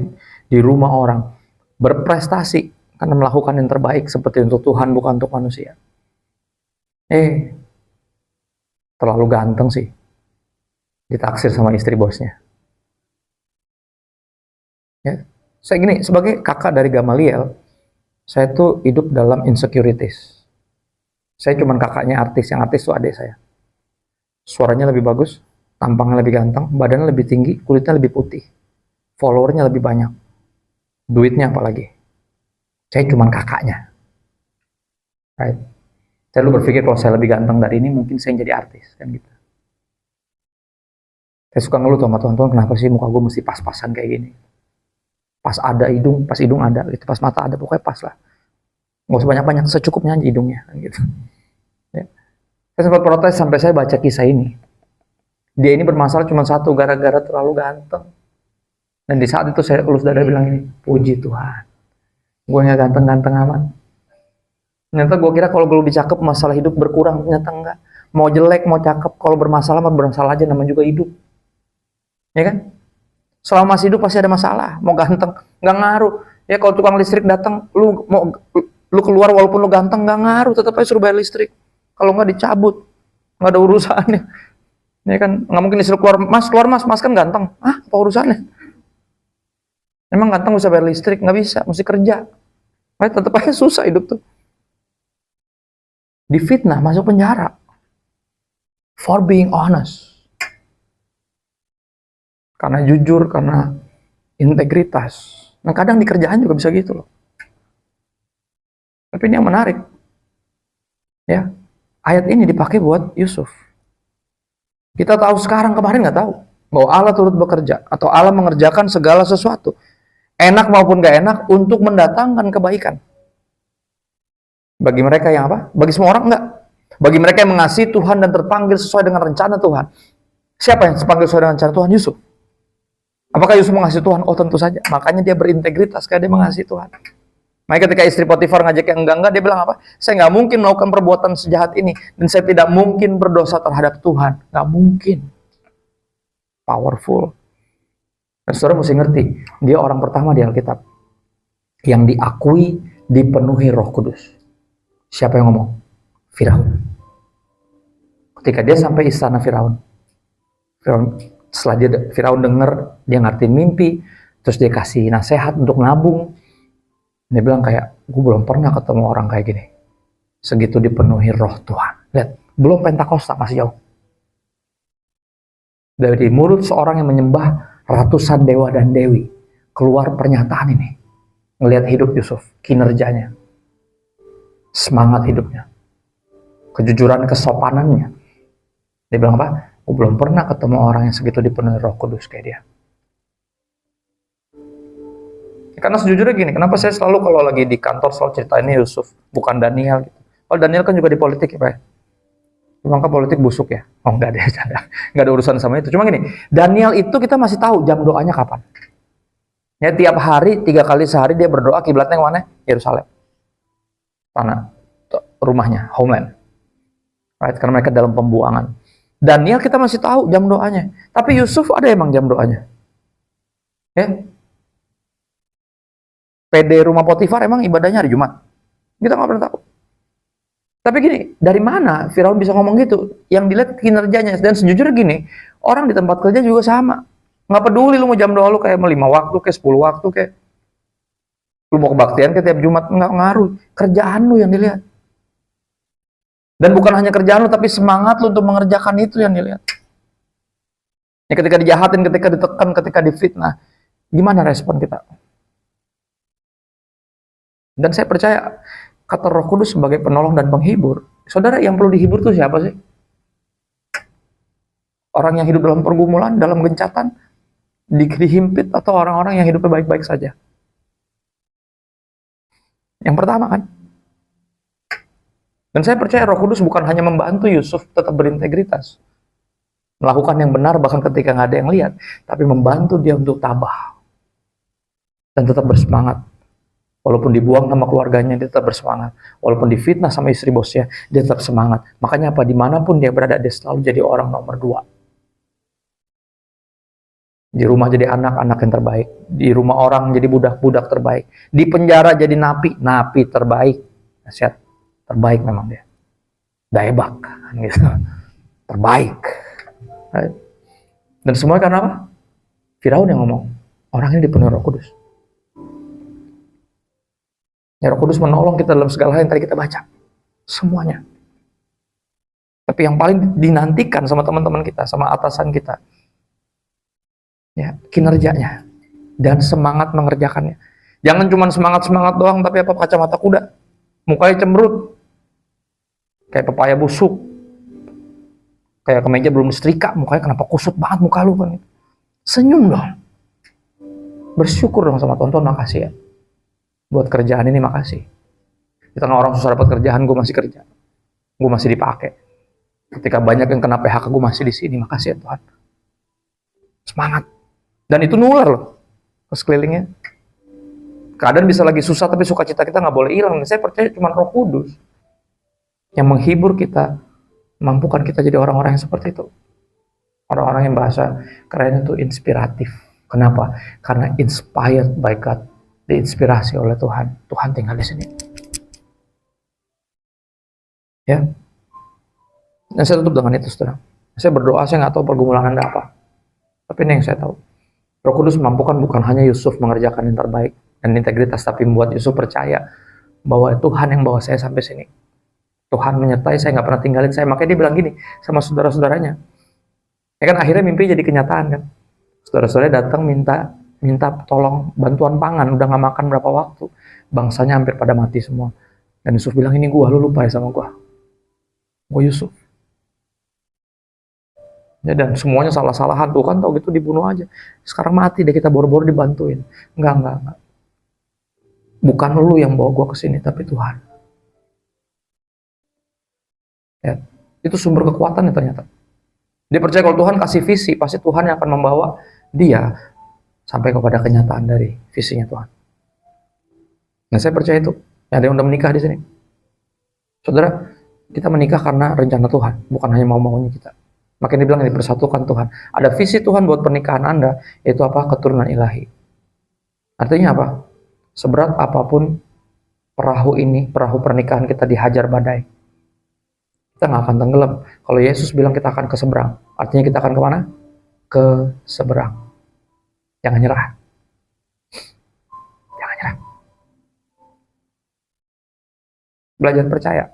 di rumah orang. Berprestasi karena melakukan yang terbaik seperti untuk Tuhan, bukan untuk manusia. Terlalu ganteng sih. Ditaksir sama istri bosnya. Ya. Saya gini, sebagai kakak dari Gamaliel, saya tuh hidup dalam insecurities. Saya cuman kakaknya artis, yang artis tuh adik saya. Suaranya lebih bagus, tampangnya lebih ganteng, badannya lebih tinggi, kulitnya lebih putih, followernya lebih banyak, duitnya apalagi. Saya cuman kakaknya. Right? Saya dulu berpikir kalau saya lebih ganteng dari ini, mungkin saya jadi artis, kan gitu. Saya suka ngeluh sama Tuhan, kenapa sih muka gue mesti pas-pasan kayak gini? Pas ada hidung, pas hidung ada, gitu. Pas mata ada, pokoknya pas lah. Nggak usah banyak-banyak, secukupnya aja hidungnya, gitu. Ya. Saya sempat protes sampai saya baca kisah ini. Dia ini bermasalah cuma satu, gara-gara terlalu ganteng. Dan di saat itu saya ulus dada bilang ini, puji Tuhan, gue nggak ganteng-ganteng amat. Ternyata gue kira kalau gue lebih cakep masalah hidup berkurang, ternyata enggak. Mau jelek, mau cakep, kalau bermasalah mah bermasalah aja, namanya juga hidup. Ya kan? Selama masih hidup pasti ada masalah. Mau ganteng, nggak ngaruh. Ya kalau tukang listrik datang, lu keluar walaupun lu ganteng nggak ngaruh, tetap aja suruh bayar listrik. Kalau nggak dicabut, nggak ada urusannya. Ya kan? Nggak mungkin disuruh keluar mas, mas kan ganteng. Ah, apa urusannya? Emang ganteng bisa bayar listrik? Nggak bisa, mesti kerja. Nah, tetap aja susah hidup tuh. Difitnah, masuk penjara. For being honest. Karena jujur, karena integritas. Nah kadang di kerjaan juga bisa gitu loh. Tapi ini yang menarik. Ya, ayat ini dipakai buat Yusuf. Kita tahu sekarang, kemarin nggak tahu. Bahwa Allah turut bekerja. Atau Allah mengerjakan segala sesuatu. Enak maupun gak enak untuk mendatangkan kebaikan. Bagi mereka yang apa? Bagi semua orang enggak. Bagi mereka yang mengasihi Tuhan dan terpanggil sesuai dengan rencana Tuhan. Siapa yang terpanggil sesuai dengan rencana Tuhan? Yusuf. Apakah Yusuf mengasihi Tuhan? Oh tentu saja. Makanya dia berintegritas karena dia mengasihi Tuhan. Makanya ketika istri Potifar ngajak yang enggak, dia bilang apa? Saya nggak mungkin melakukan perbuatan sejahat ini. Dan saya tidak mungkin berdosa terhadap Tuhan. Nggak mungkin. Powerful. Dan saudara mesti ngerti, dia orang pertama di Alkitab yang diakui dipenuhi Roh Kudus. Siapa yang ngomong? Firaun. Ketika dia sampai istana Firaun, setelah Firaun dengar, dia ngerti mimpi, terus dia kasih nasihat untuk nabung. Dia bilang kayak, gue belum pernah ketemu orang kayak gini. Segitu dipenuhi Roh Tuhan. Lihat, belum Pentakosta, masih jauh. Dari mulut seorang yang menyembah ratusan dewa dan dewi, keluar pernyataan ini. Ngelihat hidup Yusuf, kinerjanya, semangat hidupnya, kejujuran kesopanannya. Dia bilang apa? Gue belum pernah ketemu orang yang segitu dipenuhi Roh Kudus kayak dia. Karena sejujurnya gini, kenapa saya selalu kalau lagi di kantor selalu ceritainnya Yusuf, bukan Daniel gitu. Kalau Daniel kan juga di politik ya Pak. Maka politik busuk ya? Oh enggak ada, enggak ada urusan sama itu. Cuma gini, Daniel itu kita masih tahu jam doanya kapan. Ya tiap hari, 3 kali sehari dia berdoa, kiblatnya yang mana? Yerusalem. Tanah, rumahnya, homeland. Right? Karena mereka dalam pembuangan. Daniel kita masih tahu jam doanya. Tapi Yusuf ada emang jam doanya. Ya. PD rumah Potifar emang ibadahnya hari Jumat. Kita nggak pernah tahu. Tapi gini, dari mana Firaun bisa ngomong gitu? Yang dilihat kinerjanya. Dan sejujurnya gini, orang di tempat kerja juga sama. Nggak peduli lu mau jam doa lu kayak 5 waktu, kayak 10 waktu, kayak lu mau kebaktian kayak tiap Jumat, nggak ngaruh. Kerjaan lu yang dilihat. Dan bukan hanya kerjaan lu, tapi semangat lu untuk mengerjakan itu yang dilihat. Ya, ketika dijahatin, ketika ditekan, ketika difitnah, gimana respon kita? Dan saya percaya kata Roh Kudus sebagai penolong dan penghibur. Saudara, yang perlu dihibur itu siapa sih? Orang yang hidup dalam pergumulan, dalam gencatan, dihimpit, atau orang-orang yang hidupnya baik-baik saja? Yang pertama kan? Dan saya percaya Roh Kudus bukan hanya membantu Yusuf tetap berintegritas, melakukan yang benar bahkan ketika nggak ada yang lihat, tapi membantu dia untuk tabah dan tetap bersemangat. Walaupun dibuang sama keluarganya, dia tetap bersemangat. Walaupun difitnah sama istri bosnya, dia tetap semangat. Makanya apa? Dimanapun dia berada, dia selalu jadi orang nomor 2. Di rumah jadi anak yang terbaik. Di rumah orang jadi budak terbaik. Di penjara jadi napi terbaik. Nasihat terbaik memang dia. Daebak, gitu. Terbaik. Dan semua karena apa? Firaun yang ngomong. Orang ini dipenuhi Roh Kudus. Ya, Roh Kudus menolong kita dalam segala hal yang tadi kita baca. Semuanya. Tapi yang paling dinantikan sama teman-teman kita, sama atasan kita, ya, kinerjanya dan semangat mengerjakannya. Jangan cuma semangat doang, tapi apa kacamata kuda, mukanya cemberut, kayak pepaya busuk, kayak kemeja belum disetrika, mukanya kenapa kusut banget muka lu kan? Senyum dong, bersyukur dong sama Tuhan, makasih ya. Buat kerjaan ini makasih. Di tengah orang susah dapat kerjaan, gue masih kerja. Gue masih dipakai. Ketika banyak yang kena PHK, gue masih di sini. Makasih ya Tuhan. Semangat. Dan itu nular loh ke sekelilingnya. Keadaan bisa lagi susah, tapi sukacita kita nggak boleh hilang. Saya percaya cuma Roh Kudus. yang menghibur kita, mampukan kita jadi orang-orang yang seperti itu. Orang-orang yang bahasa kerennya itu inspiratif. Kenapa? Karena inspired by God, diinspirasi oleh Tuhan. Tuhan tinggal di sini. Ya. Dan saya tutup dengan itu, saudara. Saya berdoa, saya nggak tahu pergumulan Anda apa. Tapi ini yang saya tahu. Roh Kudus memampukan bukan hanya Yusuf mengerjakan yang terbaik dan integritas, tapi membuat Yusuf percaya bahwa Tuhan yang bawa saya sampai sini. Tuhan menyertai saya, nggak pernah tinggalin saya. Makanya dia bilang gini sama saudara-saudaranya. Ya kan akhirnya mimpi jadi kenyataan kan. Saudara-saudaranya datang minta tolong bantuan pangan, udah nggak makan berapa waktu. Bangsanya hampir pada mati semua. Dan Yusuf bilang, ini gua, lu lupa ya sama gua. Gua Yusuf. Ya, dan semuanya salah-salahan. Tuh kan tau gitu dibunuh aja. Sekarang mati deh, kita boro-boro dibantuin. Enggak. Bukan lu yang bawa gua ke sini, tapi Tuhan. Ya, itu sumber kekuatan ya ternyata. Dia percaya kalau Tuhan kasih visi, pasti Tuhan yang akan membawa dia sampai kepada kenyataan dari visinya Tuhan. Nah, saya percaya itu. Ada yang udah menikah di sini. Saudara, kita menikah karena rencana Tuhan, bukan hanya mau-maunya kita. Makanya dibilang dipersatukan Tuhan. Ada visi Tuhan buat pernikahan Anda, yaitu apa? Keturunan ilahi. Artinya apa? Seberat apapun perahu ini, perahu pernikahan kita dihajar badai, kita nggak akan tenggelam. Kalau Yesus bilang kita akan ke seberang, artinya kita akan kemana? Ke seberang. Jangan nyerah. Jangan nyerah. Belajar percaya.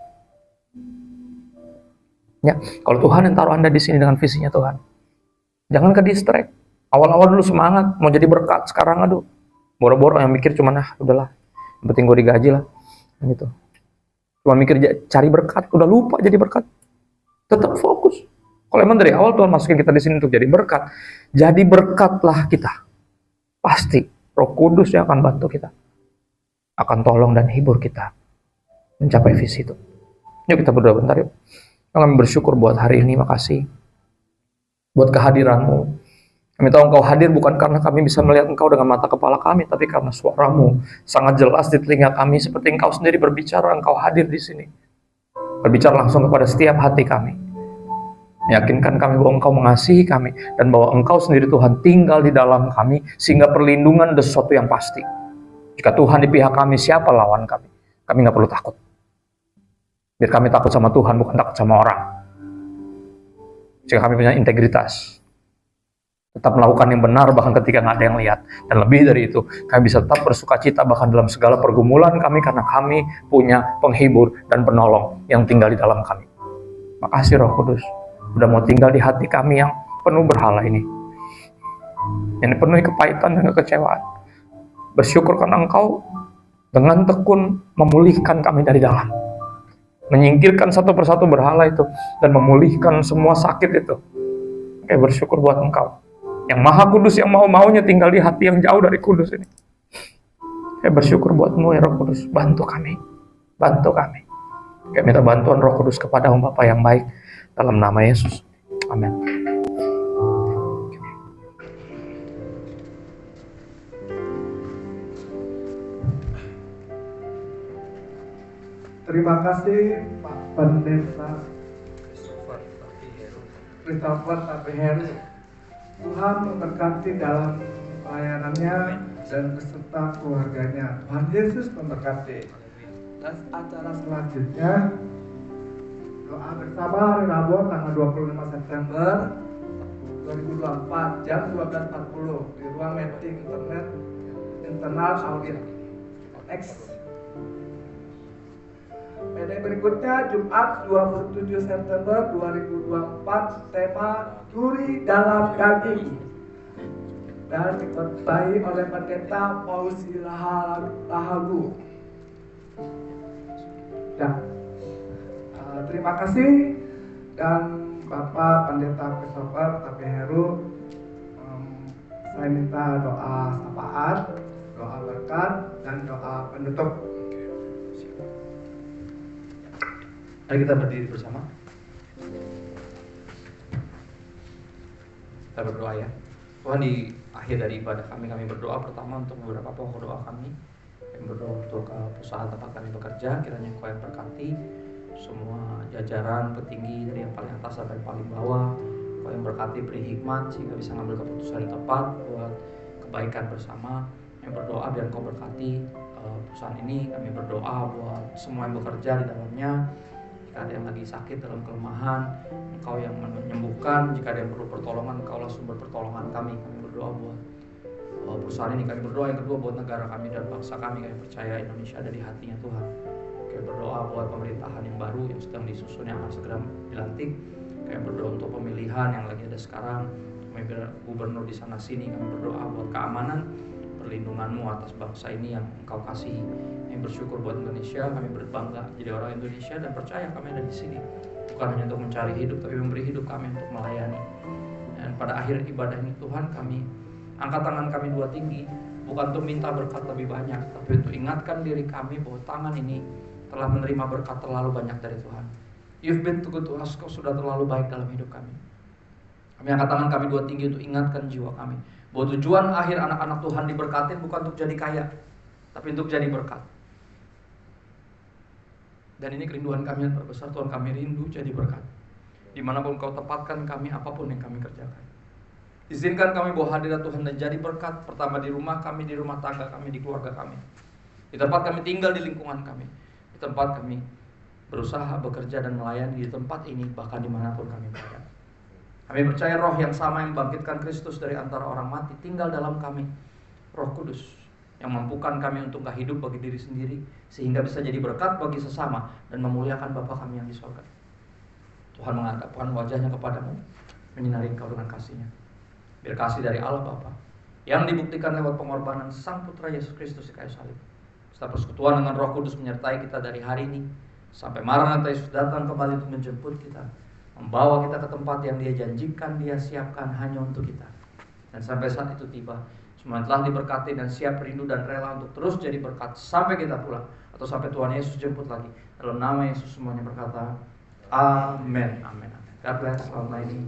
Ya, kalau Tuhan yang taruh Anda di sini dengan visinya Tuhan, jangan ke distract. Awal-awal dulu semangat, mau jadi berkat. Sekarang aduh, boro-boro yang mikir cuma udahlah, yang penting gue digaji lah, gitu. Cuma mikir cari berkat, udah lupa jadi berkat. Tetap fokus. Kalau emang dari awal Tuhan masukin kita di sini untuk jadi berkat, jadi berkatlah kita. Pasti Roh Kudus yang akan bantu kita, akan tolong dan hibur kita mencapai visi itu. Yuk kita berdoa bentar yuk. Kami bersyukur buat hari ini, makasih buat kehadiranmu. Kami tahu Engkau hadir bukan karena kami bisa melihat Engkau dengan mata kepala kami, tapi karena suaramu sangat jelas di telinga kami, seperti Engkau sendiri berbicara, Engkau hadir di sini. Berbicara langsung kepada setiap hati kami. Meyakinkan kami bahwa Engkau mengasihi kami, dan bahwa Engkau sendiri Tuhan tinggal di dalam kami, sehingga perlindungan adalah sesuatu yang pasti. Jika Tuhan di pihak kami, siapa lawan kami? Kami nggak perlu takut. Biar kami takut sama Tuhan, bukan takut sama orang. Jika kami punya integritas, tetap melakukan yang benar bahkan ketika nggak ada yang lihat. Dan lebih dari itu, kami bisa tetap bersuka cita bahkan dalam segala pergumulan kami, karena kami punya penghibur dan penolong yang tinggal di dalam kami. Makasih Roh Kudus, udah mau tinggal di hati kami yang penuh berhala ini, yang dipenuhi kepahitan dan kekecewaan. Bersyukur karena Engkau dengan tekun memulihkan kami dari dalam, menyingkirkan satu persatu berhala itu, dan memulihkan semua sakit itu. Oke, bersyukur buat Engkau yang Maha Kudus, yang mau-maunya tinggal di hati yang jauh dari kudus ini. Saya bersyukur buat-Mu ya Roh Kudus, bantu kami. Kami minta bantuan Roh Kudus kepada Bapa yang baik, dalam nama Yesus. Amin. Terima kasih Pak Pendeta Christopher Tapiheru. Tuhan memberkati dalam pelayanannya dan beserta keluarganya. Tuhan Yesus memberkati. Dan acara selanjutnya, doa bersama hari Rabu tanggal 25 September 2024 jam 12.40 di ruang meeting internet internal audit X. PD berikutnya Jumat 27 September 2024, tema Duri dalam Daging, dan dikhotbahi oleh Pendeta Fauzi Lahagu. Ya, terima kasih, dan Bapak Pendeta Christopher Tapiheru, saya minta doa syafaat, doa berkat, dan doa penutup. Mari kita berdiri bersama. Kita berdoa ya. Tuhan, di akhir dari ibadah kami berdoa pertama untuk beberapa pokok doa kami. Kami berdoa untuk perusahaan tempat kami bekerja, kiranya Engkau yang berkati, semua jajaran petinggi dari yang paling atas sampai yang paling bawah. Kau yang berkati beri hikmat sehingga bisa ngambil keputusan yang tepat buat kebaikan bersama. Kami berdoa biar Kau berkati perusahaan ini. Kami berdoa buat semua yang bekerja di dalamnya. Jika ada yang lagi sakit dalam kelemahan, Engkau yang menyembuhkan. Jika ada yang perlu pertolongan, Engkaulah sumber pertolongan kami. Kami berdoa buat perusahaan ini. Kami berdoa yang kedua buat negara kami dan bangsa kami. Kami percaya Indonesia ada di hatinya Tuhan. Kami berdoa buat pemerintahan yang baru yang sedang disusun, yang akan segera dilantik. Kami berdoa untuk pemilihan yang lagi ada sekarang. Kami gubernur di sana sini. Kami berdoa buat keamanan, perlindungan-Mu atas bangsa ini yang Engkau kasihi. Kami bersyukur buat Indonesia. Kami berbangga jadi orang Indonesia dan percaya kami ada di sini bukan hanya untuk mencari hidup, tapi memberi hidup kami untuk melayani. Dan pada akhir ibadah ini Tuhan, kami angkat tangan kami dua tinggi, bukan untuk minta berkat lebih banyak, tapi untuk ingatkan diri kami bahwa tangan ini telah menerima berkat terlalu banyak dari Tuhan. You've been too good to us. Kau sudah terlalu baik dalam hidup kami. Kami angkat tangan kami dua tinggi untuk ingatkan jiwa kami bahwa tujuan akhir anak-anak Tuhan diberkatin bukan untuk jadi kaya, tapi untuk jadi berkat. Dan ini kerinduan kami yang terbesar. Tuhan, kami rindu jadi berkat. Dimanapun Kau tempatkan kami, apapun yang kami kerjakan. Izinkan kami bawa hadirat Tuhan dan jadi berkat. Pertama di rumah kami, di rumah tangga kami, di keluarga kami, di tempat kami tinggal, di lingkungan kami, di tempat kami berusaha, bekerja dan melayani, di tempat ini, bahkan dimanapun kami berada. Kami percaya roh yang sama yang membangkitkan Kristus dari antara orang mati tinggal dalam kami. Roh Kudus yang mampukan kami untuk gak hidup bagi diri sendiri, sehingga bisa jadi berkat bagi sesama dan memuliakan Bapa kami yang di sorga. Tuhan menghadapkan wajahnya kepadamu, menyinari Engkau dengan kasih-Nya. Biar kasih dari Allah Bapa yang dibuktikan lewat pengorbanan Sang Putra Yesus Kristus di kayu salib, serta persekutuan dengan Roh Kudus menyertai kita dari hari ini sampai Maranatha Yesus datang kembali untuk menjemput kita, membawa kita ke tempat yang Dia janjikan, Dia siapkan hanya untuk kita. Dan sampai saat itu tiba, semua telah diberkati dan siap rindu dan rela untuk terus jadi berkat sampai kita pulang atau sampai Tuhan Yesus jemput lagi. Dalam nama Yesus semuanya berkata, Amin. Amin. God bless. Selamat ini.